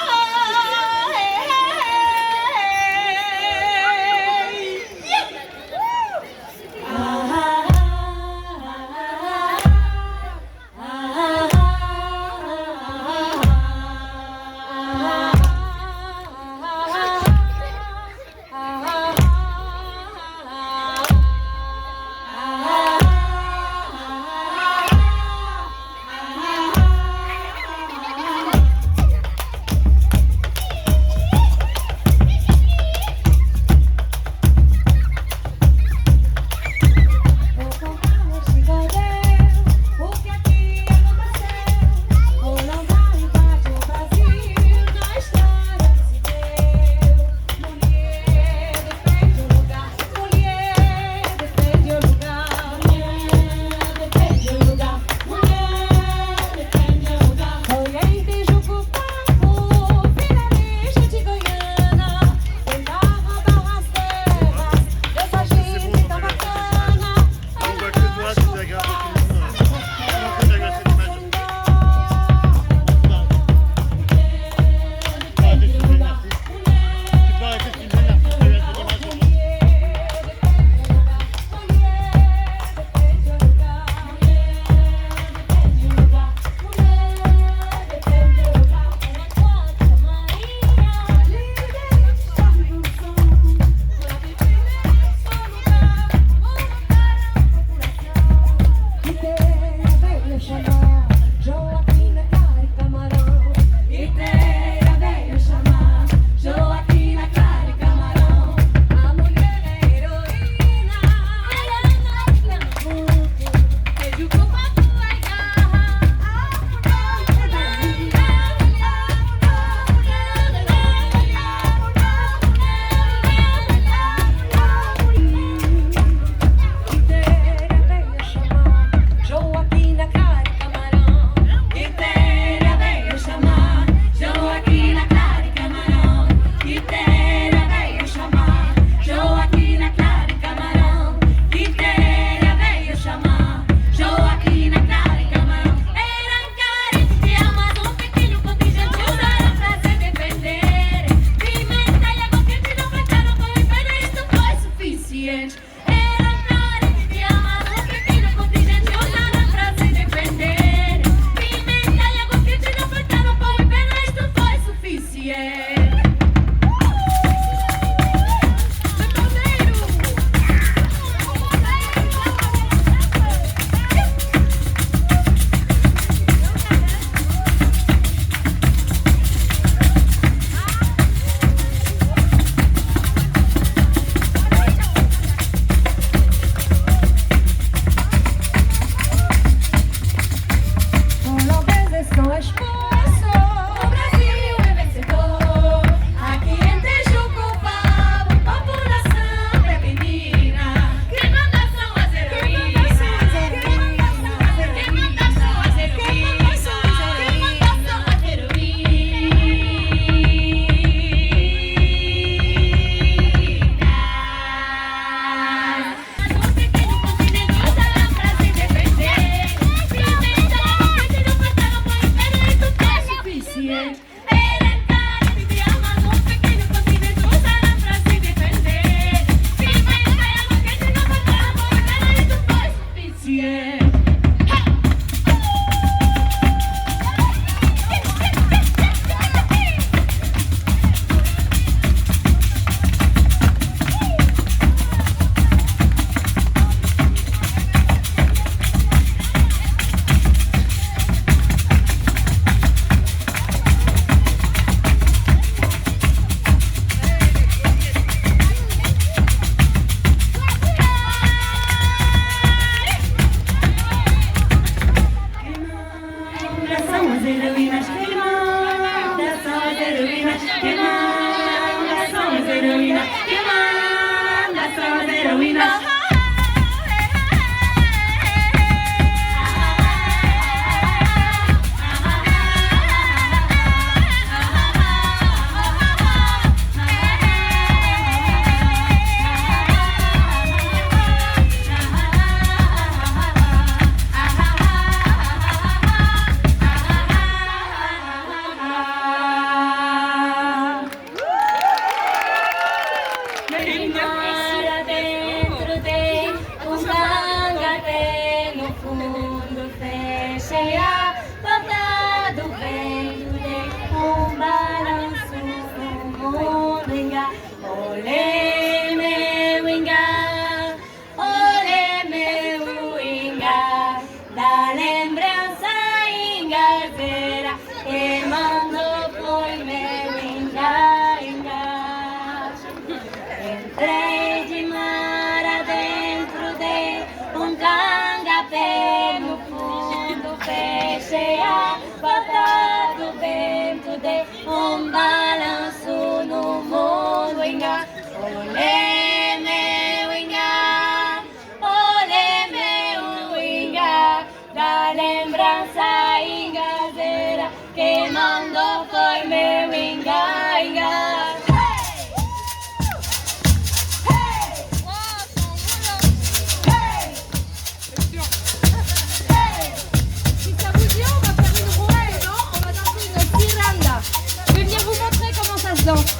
bem no fundo, fechei a porta do vento, dei um balanço no mundo, inga, olê meu inga, olê meu inga, da lembrança ingazeira, que mandou foi meu inga, inga. Entrei de mar adentro de um cangapé no fundo, fechei a porta do vento, dei um balanço no mundo, inga, olê meu inga, olê meu inga, da lembrança ingazeira, que mandou foi meu inga, inga. Si ça vous dit, on va faire une rouelle, non? On va danser une ciranda. Je vais venir vous montrer comment ça se danse.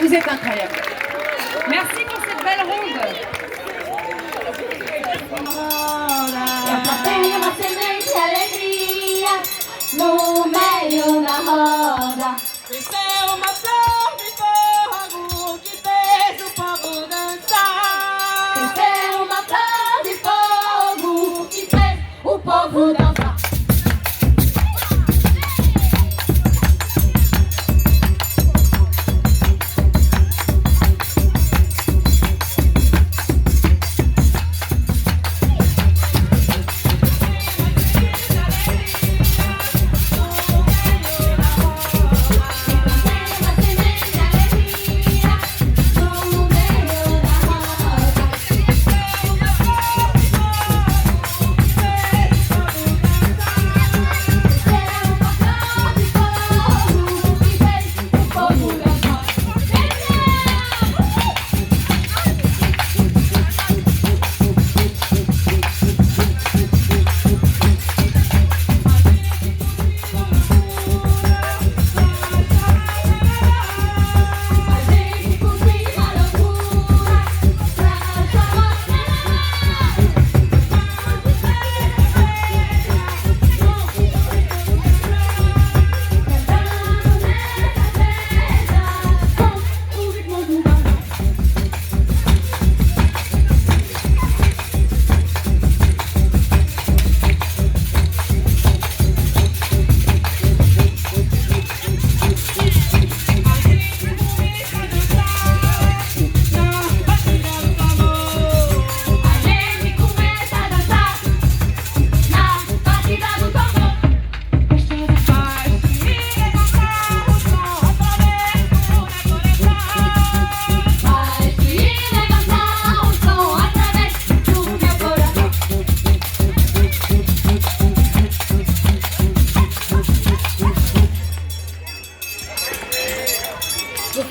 Vous êtes incroyables. Merci pour cette belle ronde. Tenho uma semente de alegria no meio da roda. Cresceu uma flor de fogo que fez o povo dançar. Cresceu uma flor de fogo que fez o povo dançar.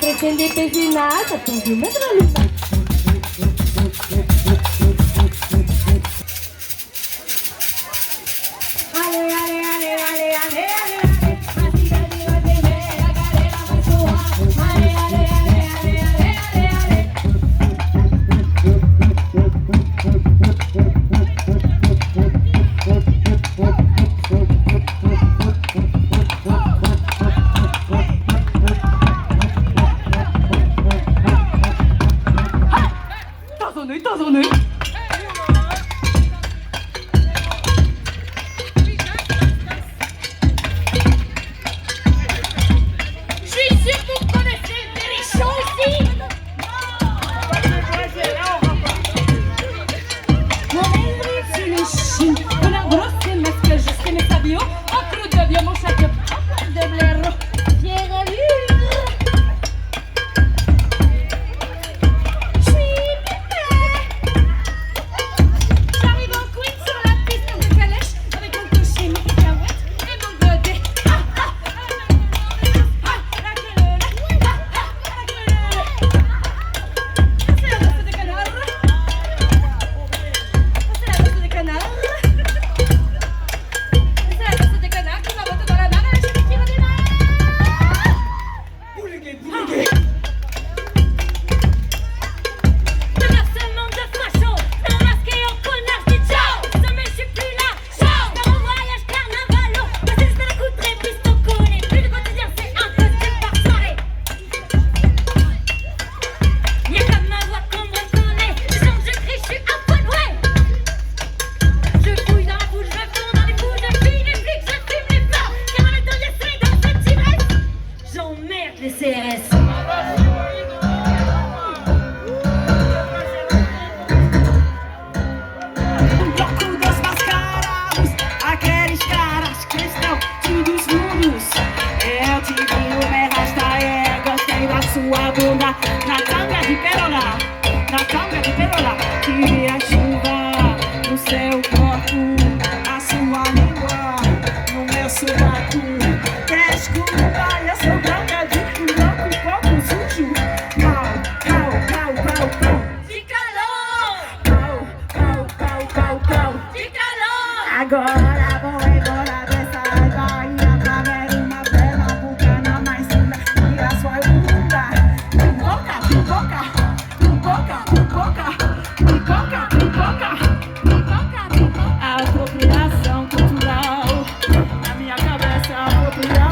Pretender pedir nada, tudo mesmo.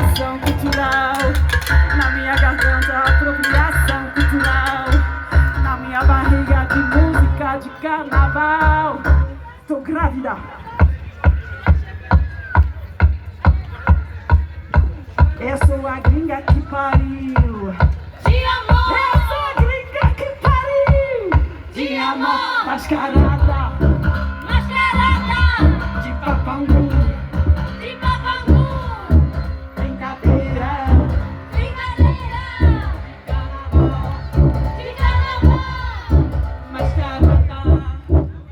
apropriação cultural. Na minha garganta, apropriação cultural. Na minha barriga de música de carnaval. Tô grávida. Eu sou a gringa que pariu. De amor. Eu sou a gringa que pariu. De amor. Mascarada. Mascarada. De papangu. De papangu. Brincadeira. Brincadeira. De carnaval. Mascarada.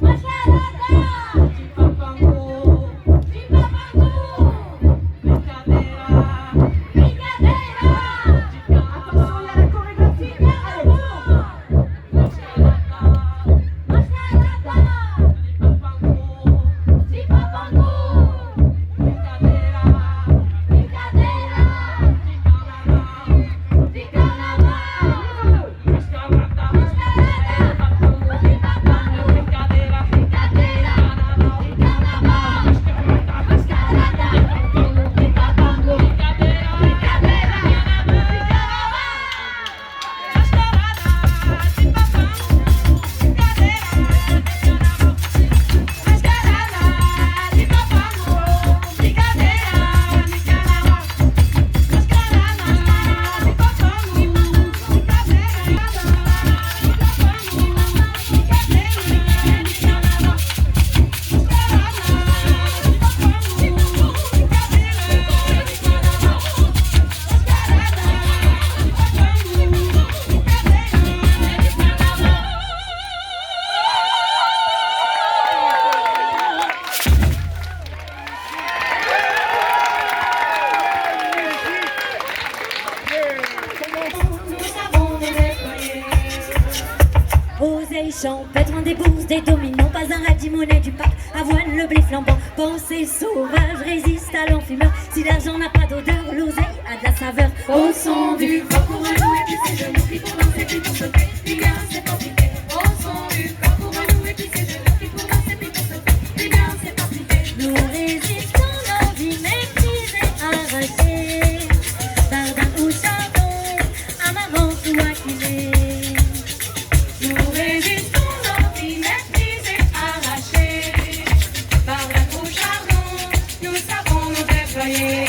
Mascarada. De papangu. De papangu. Brincadeira. Brincadeira. Attention, il y a la chorégraphie. Allez, De papangu. Brincadeira. Brincadeira. De carnaval. mascarada. Brincadeira. Brincadeira. De carnaval. Mascarada. De papangu. Brincadeira. Brincadeira. De Oseille, champêtre, des bourses, des dominants, pas un radis, monnaie du pape, avoine, le blé flambant, pensée sauvage, résiste à l'enfumeur, si l'argent n'a pas d'odeur, l'oseille a de la saveur, au son du corps pour renouer, puis ses genoux qui pour danser, puis pour sauter, puis bien c'est porté, au son du corps pour renouer, puis ses genoux qui pour danser, puis pour sauter, puis bien c'est porté. Nous résistons l'envie maîtrisée, arrachée, bardin ou chardon, amarante ou aquilée. Nous résistons l'envie maîtrisée, arrachée, par la couche charbon, nous savons nous déployer.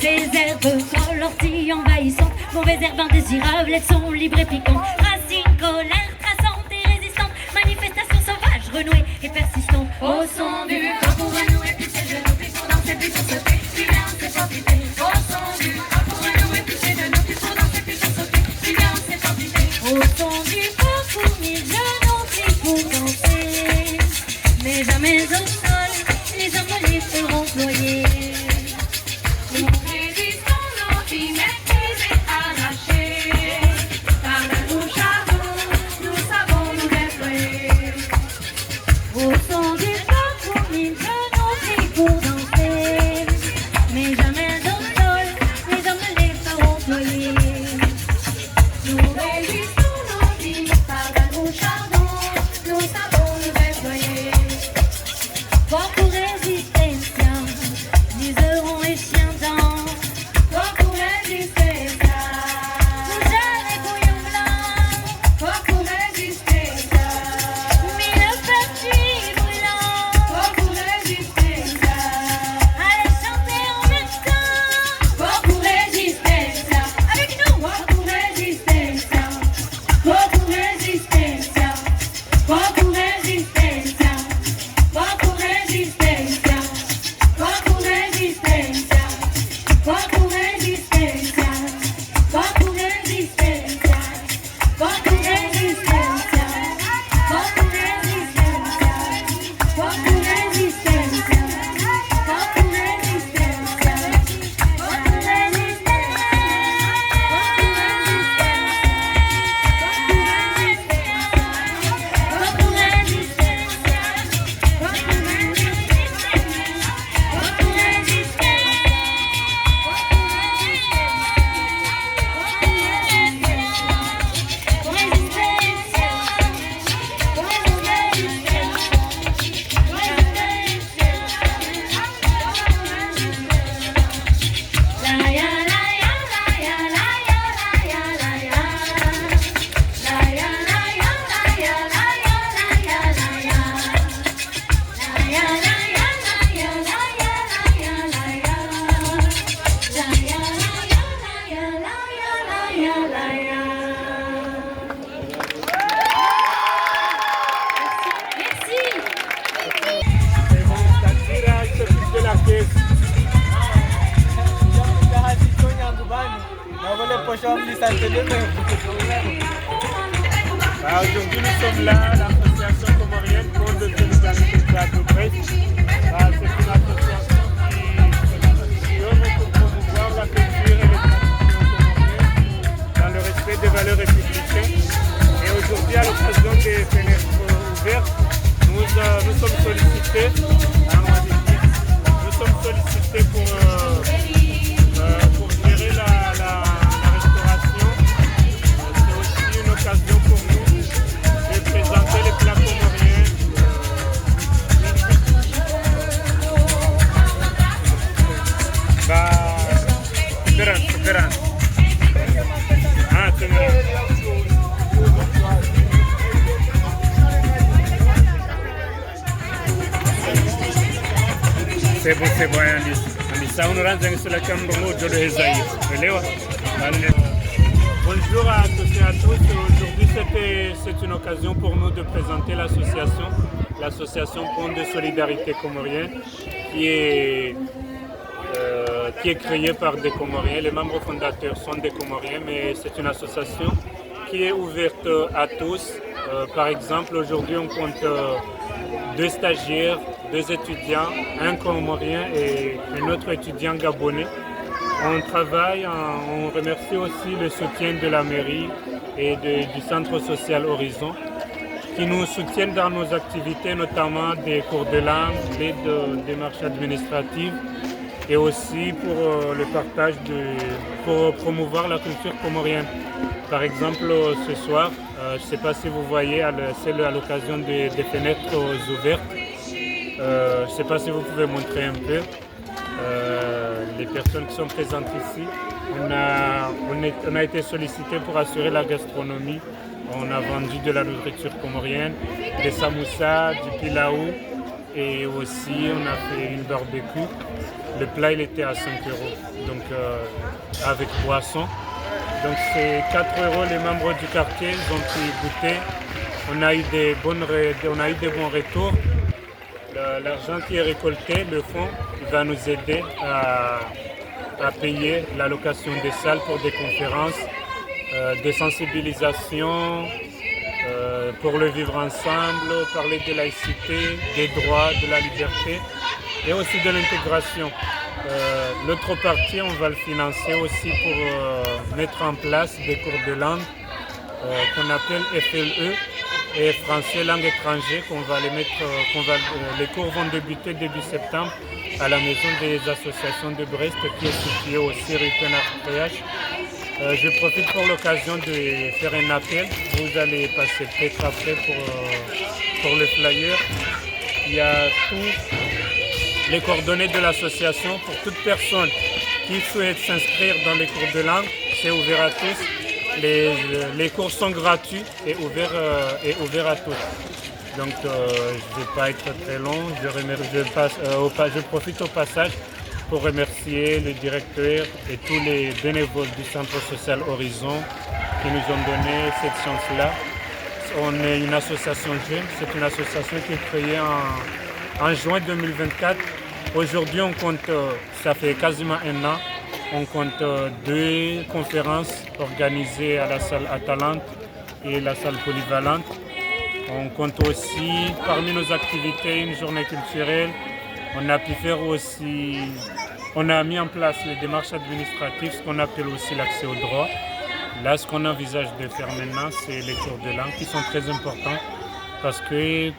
Ces herbes folles, orties envahissantes, mauvaises herbes indésirables, elles sont libres et piquantes. Racines, colère, traçantes et résistantes, manifestations sauvages, renouées et persistantes. Au son du corps pour renouer, puis ses genoux, puis pour danser, puis pour sauter, puis bien c'est profiter. Au son du corps pour renouer, puis ses genoux, puis pour danser, puis pour sauter, puis bien c'est profiter. Au son du corps pour mille genoux, puis pour danser, mais jamais au sol, les hommes les feront ployer. Nous résistons l'envie maîtrisée, arrachée, par la couche charbon, nous savons nous déployer. Au son du corps pour mille genoux, puis pour danser, mais jamais au sol, les hommes les feront ployer. Nous résistons l'envie par la couche charbon, nous savons nous déployer. Fort pour résister, liserons et chiens dents. Fort pour résister, fougères et bouillons blancs. Fort pour résister, mille petits brûlants. Fort pour résister, allez chanter en même temps. Fort pour résister, avec nous. Fort pour résister, fort pour résister, fort pour résister, fort pour résister, fort pour résister, fort pour résister, fort pour résister, fort pour résister, fort pour résister, fort pour résister, fort pour résister, Aujourd'hui, nous sommes là, l'association comorienne pour de solidarité de Brest. C'est une association qui œuvre pour promouvoir la culture et les traditions comoriennes dans le respect des valeurs républicaines. Et aujourd'hui, à l'occasion des fenêtres ouvertes, nous sommes sollicités pour gérer la restauration. C'est aussi une occasion pour nous de présenter les plats comoriens. C'est bon, bonjour à tous et à tous. Aujourd'hui, c'est une occasion pour nous de présenter l'association Pont de Solidarité Comorienne qui est créée par des Comoriens. Les membres fondateurs sont des Comoriens, mais c'est une association qui est ouverte à tous. Par exemple, aujourd'hui, on compte 2 stagiaires, 2 étudiants, un Comorien et un autre étudiant gabonais. On travaille, on remercie aussi le soutien de la mairie et du centre social Horizon qui nous soutiennent dans nos activités, notamment des cours de langue, l'aide de démarches administratives et aussi pour le partage, pour promouvoir la culture comorienne. Par exemple, ce soir, je ne sais pas si vous voyez, c'est à l'occasion des fenêtres ouvertes. Je ne sais pas si vous pouvez montrer un peu les personnes qui sont présentes ici. On a été sollicité pour assurer la gastronomie. On a vendu de la nourriture comorienne, des samoussas, du pilaou et aussi on a fait une barbecue. Le plat il était à 5 €, donc avec boisson. Donc c'est 4 € les membres du quartier, ils ont pu goûter. On a eu des bons retours. L'argent qui est récolté, le fonds, il va nous aider à payer la location des salles pour des conférences, des sensibilisations, pour le vivre ensemble, parler de laïcité, des droits, de la liberté et aussi de l'intégration. L'autre partie, on va le financer aussi pour mettre en place des cours de langue qu'on appelle FLE et français langue étrangère les cours vont débuter début septembre à la maison des associations de Brest qui est située aussi rue Pénard-Péage. Je profite pour l'occasion de faire un appel. Vous allez passer peut-être après pour le flyer. Il y a tous les coordonnées de l'association pour toute personne qui souhaite s'inscrire dans les cours de langue. C'est ouvert à tous. Les cours sont gratuits et ouverts à tous. Donc je ne vais pas être très long. Je profite au passage pour remercier le directeur et tous les bénévoles du Centre social Horizon qui nous ont donné cette chance-là. On est une association jeune, c'est une association qui est créée en juin 2024. Aujourd'hui, on compte, ça fait quasiment 1 an, on compte 2 conférences organisées à la salle Atalante et la salle polyvalente. On compte aussi, parmi nos activités, une journée culturelle. On a pu faire aussi, on a mis en place les démarches administratives, ce qu'on appelle aussi l'accès au droit. Là, ce qu'on envisage de faire maintenant, c'est les cours de langue qui sont très importants parce que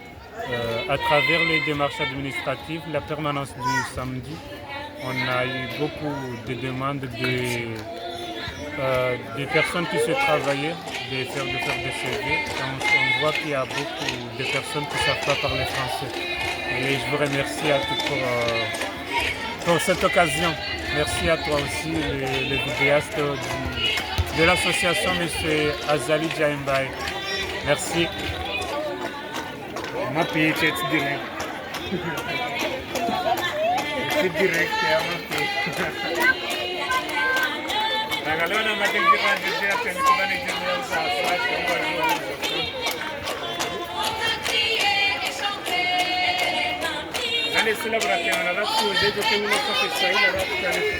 à travers les démarches administratives, la permanence du samedi, on a eu beaucoup de demandes des personnes qui se travaillaient, de faire des CV. On voit qu'il y a beaucoup de personnes qui ne savent pas parler français. Et je vous remercie à tous pour cette occasion. Merci à toi aussi, le vidéaste de l'association, M. Azali Djaimbaye. Merci. Ma paye est direct. C'est direct, c'est à ma paye. Allez, c'est la braque, on a raté, j'ai que nous avons fait ça, il a raté.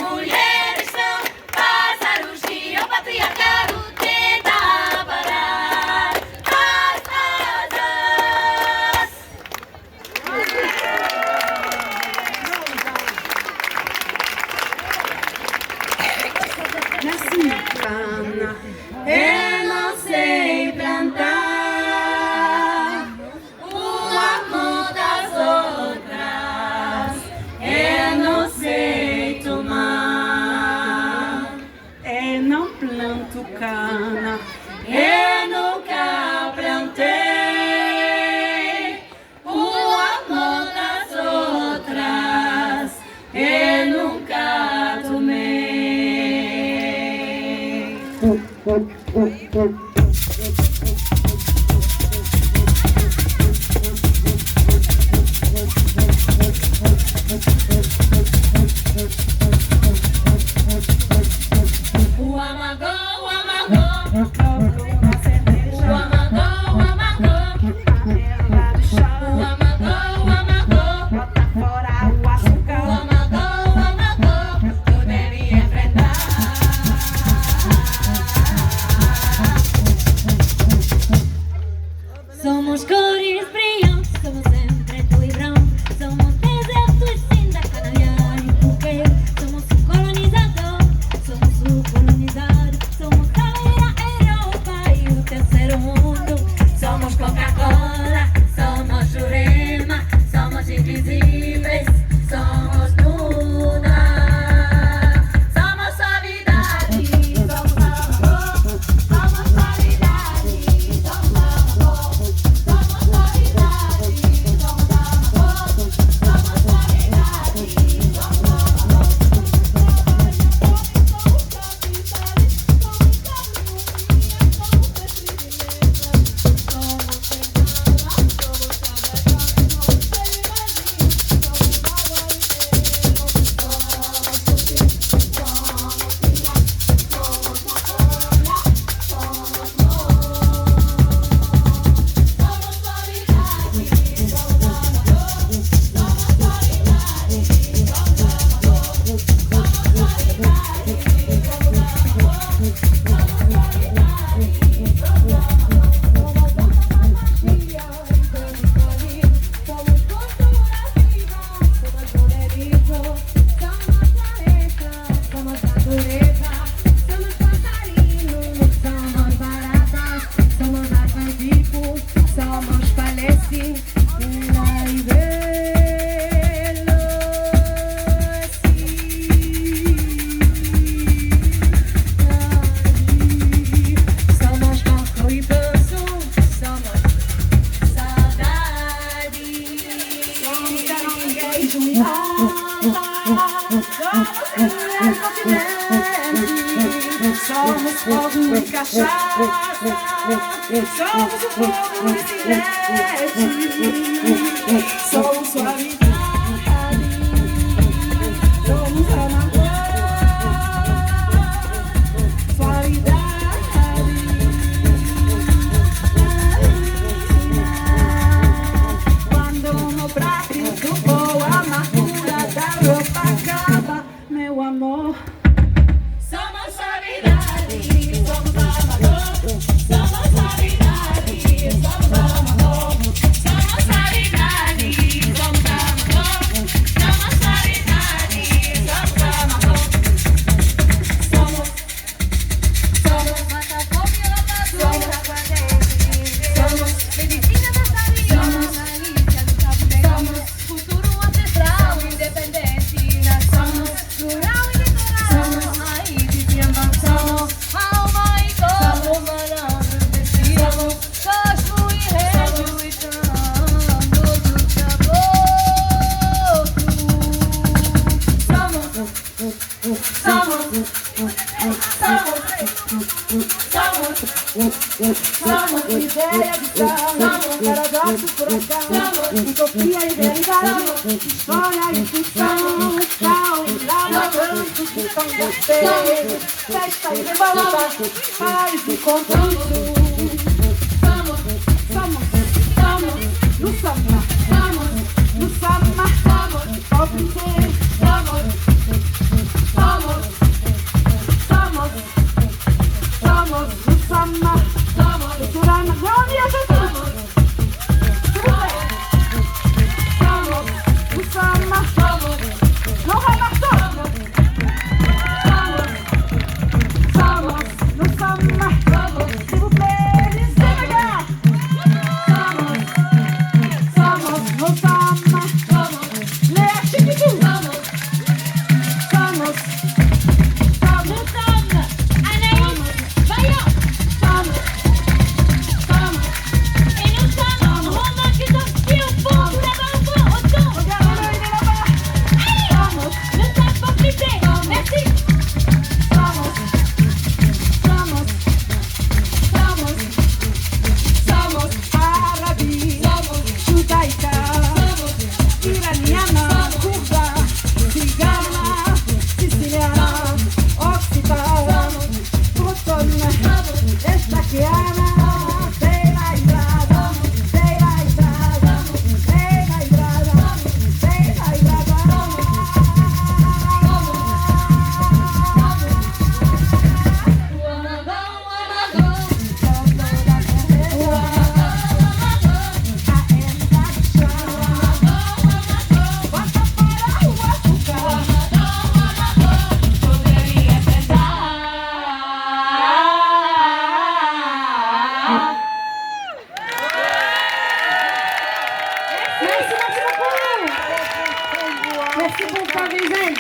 Mulheres são pássaros que o patriarcado tenta parar as asas. Merci. Eu não sei plantar o amor das outras. Eu não sei tomar. Eu não planto cana. Eu nunca plantei o amor das outras. Eu nunca tomei. O amargor, o amargor, uma cerveja. O amargor, o amargor, panela do chão. O amargor, bota fora o açúcar. O amargor, tu deve enfrentar. Somos cores brilhantes, somos sempre preto e branco. Somos desertos sem da canalha e buquê. Somos o colonizador, somos o colonizado. Somos a Europa e o terceiro mundo. Somos Coca-Cola, somos Jurema. Somos invisíveis, somos Luna. Somos solidariedade, somos amor. Somos solidariedade, somos amor. Somos solidariedade, somos amor. Somos solidariedade, somos amor. Somos Palestina e somos barco e baço, somos saudade. Somos caranguejo e rosa, somos continente, somos fogo e cachaça. Somos o povo e silêncio. Somos suavidade. Somos amargor. Suavidade. Quando no prático for a amargura da roupa acaba, meu amor. Somos suavidade. Somos amargor. Somos suavidade, somos amor. Somos suavidade, somos amor. Somos suavidade, somos amor. Somos matafobia, somos aguardente. Somos medicina da saúde. Somos malícia do tabuleiro. Somos futuro ancestral, independente. Somos rural e litoral. Somos raiz de diamante. Somos alma e cor. Somos malandro destino. Somos cosmo e rejo e trânsito do caboclo. Somos ideia de somos paradoxo furacão. Somos utopia e realidade. História e ficção. Cal e lava branco que são vocês. Festa e revolta. Paz e compromisso. Somos parisienne.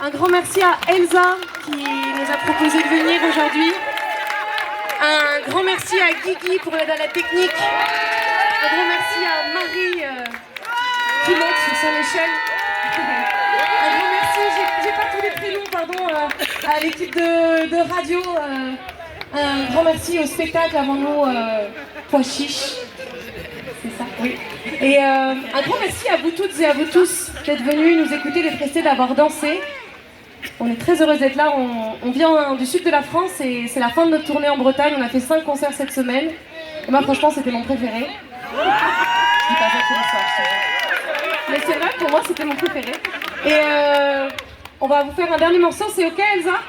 Un grand merci à Elsa qui nous a proposé de venir aujourd'hui. Un grand merci à Guigui pour l'aide à la technique. Un grand merci à Marie qui monte sur son échelle. Un grand merci, j'ai pas tous les prénoms, pardon, à l'équipe de radio. Un grand merci au spectacle avant nous, Pois Chiche. C'est ça, oui. Et un grand merci à vous toutes et à vous tous d'être venus nous écouter, d'être restés, d'avoir dansé. On est très heureuse d'être là. On vient du sud de la France et c'est la fin de notre tournée en Bretagne. On a fait 5 concerts cette semaine. Et moi, franchement, c'était mon préféré. Je dis pas ça tous les soirs, je te jure. Mais c'est vrai, pour moi, c'était mon préféré. Et on va vous faire un dernier morceau. C'est OK, Elsa?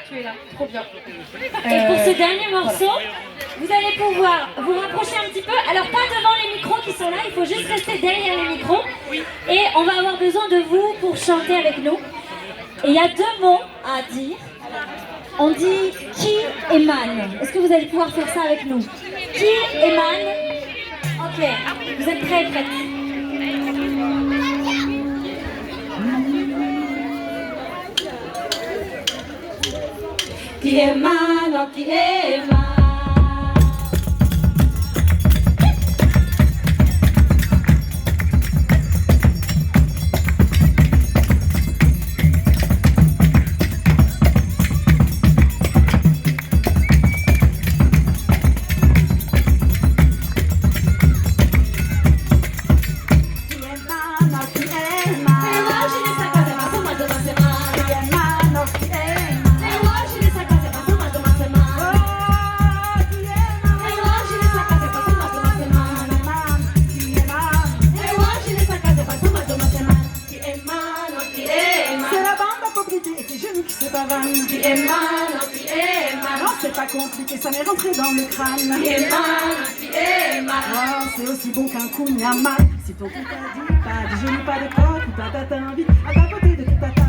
Tu es là, trop bien. Et pour ce dernier morceau, vous allez pouvoir vous rapprocher un petit peu. Alors pas devant les micros qui sont là, il faut juste rester derrière les micros. Et on va avoir besoin de vous pour chanter avec nous. Et il y a 2 mots à dire. On dit qui émane. Est-ce que vous allez pouvoir faire ça avec nous? Qui émane? Ok, vous êtes prêts, prêtes? Qui émane, qui émane. C'est pas compliqué, ça m'est rentré dans le crâne. Oh, c'est aussi bon qu'un coup n'y a mal. Si ton cul t'a dit pas de genou, pas de corps, tout ta tata t'invite à papoter de toute ta table.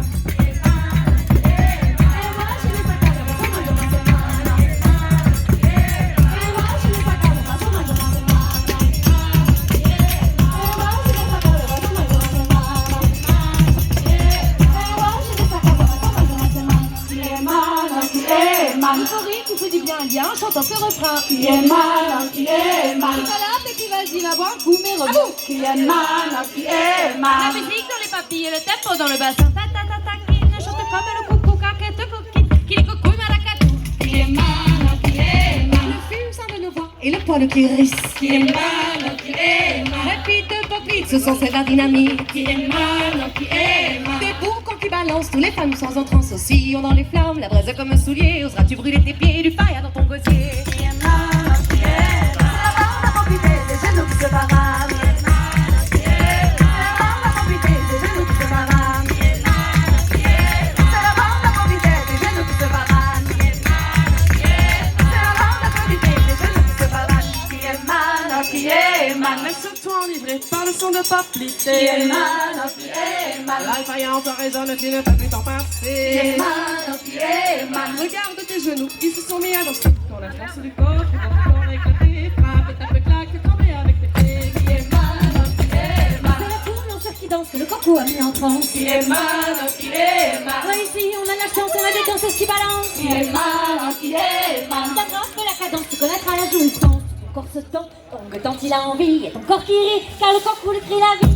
Qui fait du bien à lien, chantant ce refrain. Qui est mal, qui est mal. Qui calape et qui va-y la boire, coup mais rebond. Qui est mal, qui est mal. La musique dans les papilles et le tempo dans le bassin. Ta ta ta ta, qui ne chante comme le coucou, caquette, coquille, qui les coucou, maracatou. Qui est mal, qui est mal. Le fume de nos voix et le poil qui risque. Qui est mal, qui est mal. Répite, pop-it, ce sont celles de la dynamique. Qui est mal, qui est mal. Des boucons qui balancent, tous les femmes sans entrance aussi. On dans les flammes, la braise comme un soulier. Oseras-tu brûler tes pieds, du fire dans ton gosier? Qui est mal, qui est mal. C'est la bande à profiter des genoux qui se bavarent. Qui est mal, qui est mal. C'est la bande à profiter des genoux qui se bavarent. Qui est mal, qui est mal. C'est la bande à profiter des genoux qui se bavarent. Qui est mal, qui est mal. C'est la bande à profiter des genoux qui se bavarent. Qui est mal, qui est mal. Laisse-toi enivrer par le son de Paplité. Qui est mal, qui est mal. L'alfaïence résonne, tu ne peux plus t'en passer. Qui est mal, qui est mal. Regarde tes genoux, ils se sont mis à danser. Quand la force du corps, tu vas encore éclater. Frappe et tape, claque, fais trembler avec tes pieds. Qui est mal, qui est mal. C'est la foule en cercle qui danse que le coco a mis en transe. Qui est mal, qui est mal. Ouais, ici on a la chance, on a des danseuses qui balancent. Qui est mal, qui est mal. Ta grâce la cadence, tu connaîtras la jouissance. Ton corps se tend, ton tant il a envie. Et ton corps qui rit, car le corps coule crie la vie.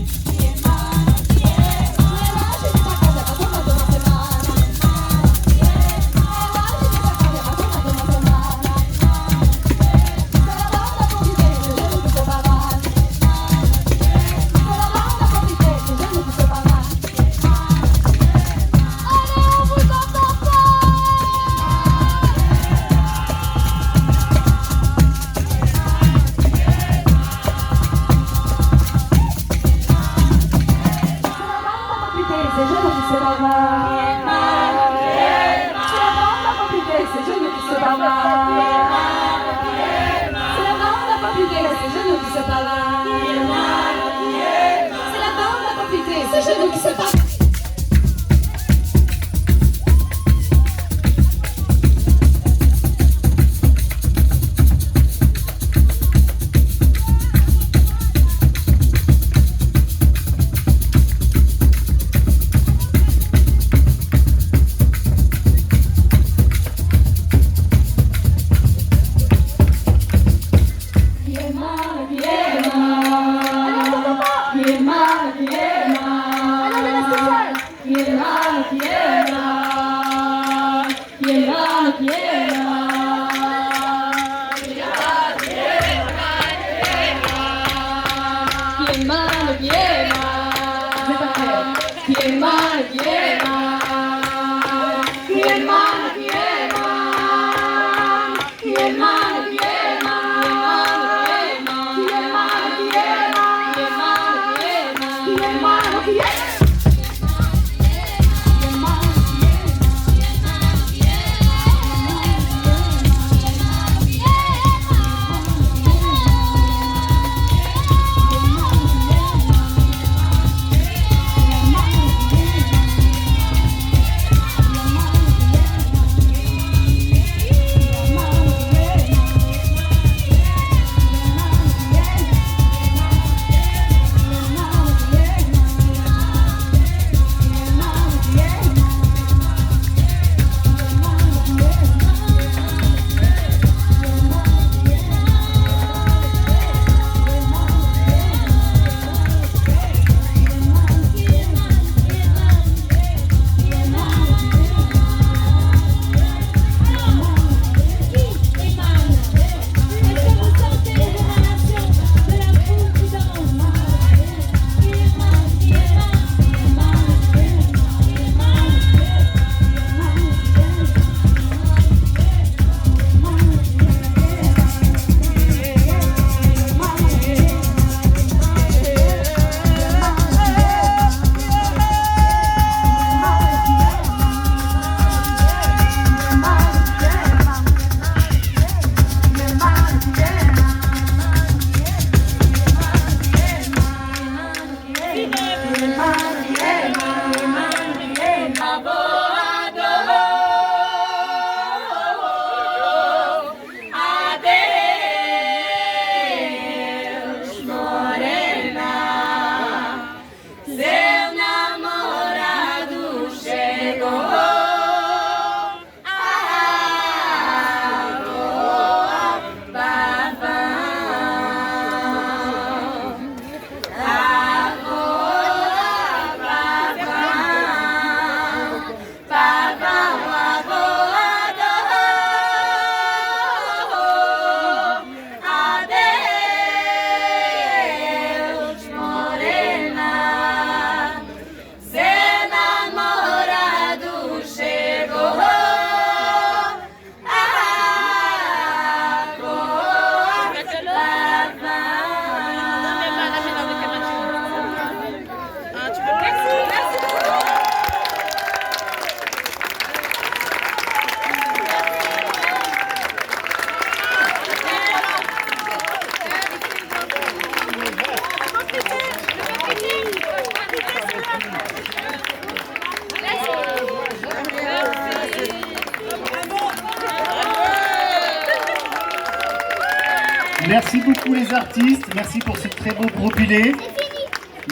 Merci beaucoup les artistes, merci pour ce très beau propylé.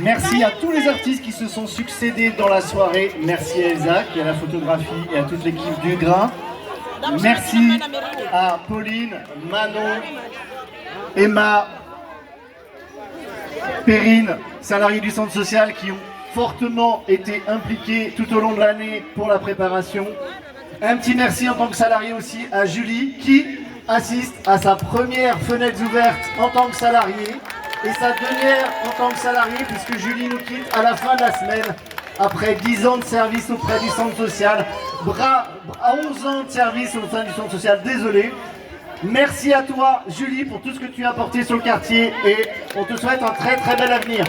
Merci à tous les artistes qui se sont succédés dans la soirée. Merci à Elsa qui est à la photographie et à toute l'équipe du Grain. Merci à Pauline, Manon, Emma, Perrine, salariés du centre social qui ont fortement été impliqués tout au long de l'année pour la préparation. Un petit merci en tant que salarié aussi à Julie qui assiste à sa première fenêtre ouverte en tant que salarié et sa dernière en tant que salarié puisque Julie nous quitte à la fin de la semaine après 10 ans de service auprès du centre social, à 11 ans de service au sein du centre social, désolé. Merci à toi Julie pour tout ce que tu as apporté sur le quartier et on te souhaite un très très bel avenir.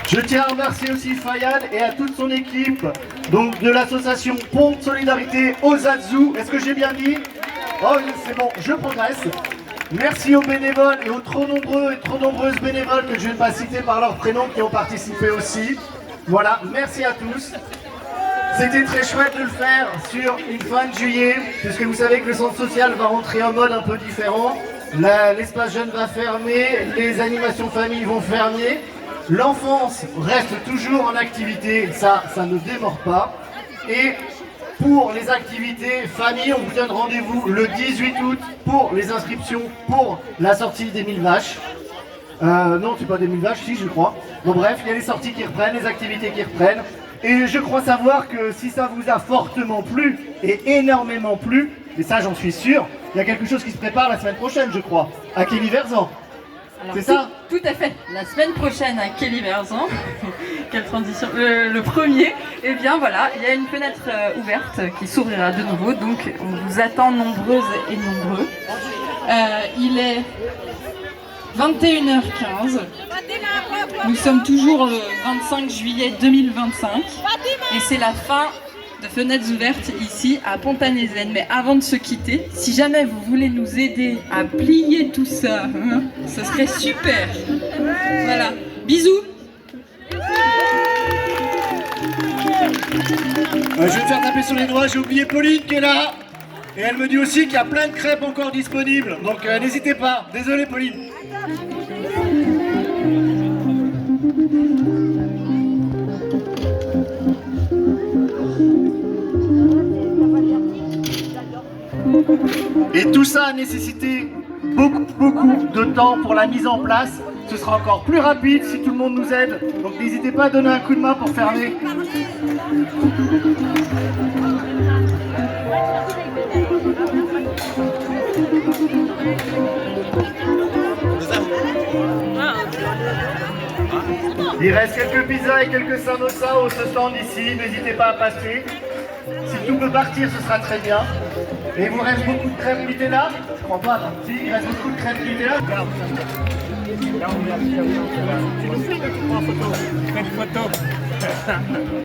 Je tiens à remercier aussi Fayad et à toute son équipe donc de l'association Pont de Solidarité Ozatsu. Est-ce que j'ai bien dit? Oh c'est bon, je progresse. Merci aux bénévoles et aux trop nombreux et trop nombreuses bénévoles que je ne vais pas citer par leur prénom qui ont participé aussi. Voilà, merci à tous. C'était très chouette de le faire sur une fin de juillet, puisque vous savez que le centre social va rentrer en mode un peu différent. L'espace jeune va fermer, les animations famille vont fermer. L'enfance reste toujours en activité, ça ne démord pas. Et pour les activités famille, on vous donne rendez-vous le 18 août pour les inscriptions pour la sortie des 1000 vaches. Non, c'est pas des 1000 vaches, si je crois. Bon bref, il y a les sorties qui reprennent, les activités qui reprennent. Et je crois savoir que si ça vous a fortement plu, et énormément plu, et ça j'en suis sûr, il y a quelque chose qui se prépare la semaine prochaine, je crois, à Kémy-Verzan. Alors, C'est ça? Tout à fait. La semaine prochaine à Kelly Berzan, quelle transition, le premier, eh bien voilà, il y a une fenêtre ouverte qui s'ouvrira de nouveau, donc on vous attend nombreuses et nombreux. Il est 21h15, nous sommes toujours le 25 juillet 2025 et c'est la fin de Fenêtres Ouvertes ici à Pontanezen. Mais avant de se quitter, si jamais vous voulez nous aider à plier tout ça, hein, ce serait super. Voilà, bisous. Je vais me faire taper sur les doigts, j'ai oublié Pauline qui est là. Et elle me dit aussi qu'il y a plein de crêpes encore disponibles. Donc n'hésitez pas. Désolé Pauline. Et tout ça a nécessité beaucoup de temps pour la mise en place. Ce sera encore plus rapide si tout le monde nous aide. Donc n'hésitez pas à donner un coup de main pour fermer. Il reste quelques pizzas et quelques samosas au stand ici. N'hésitez pas à passer. Si tout peut partir, ce sera très bien. Et il vous reste beaucoup de crêpes Nutella? Je crois pas, non. Si, il reste beaucoup de crêpes Nutella. Regarde. Là, on vient de faire une photo.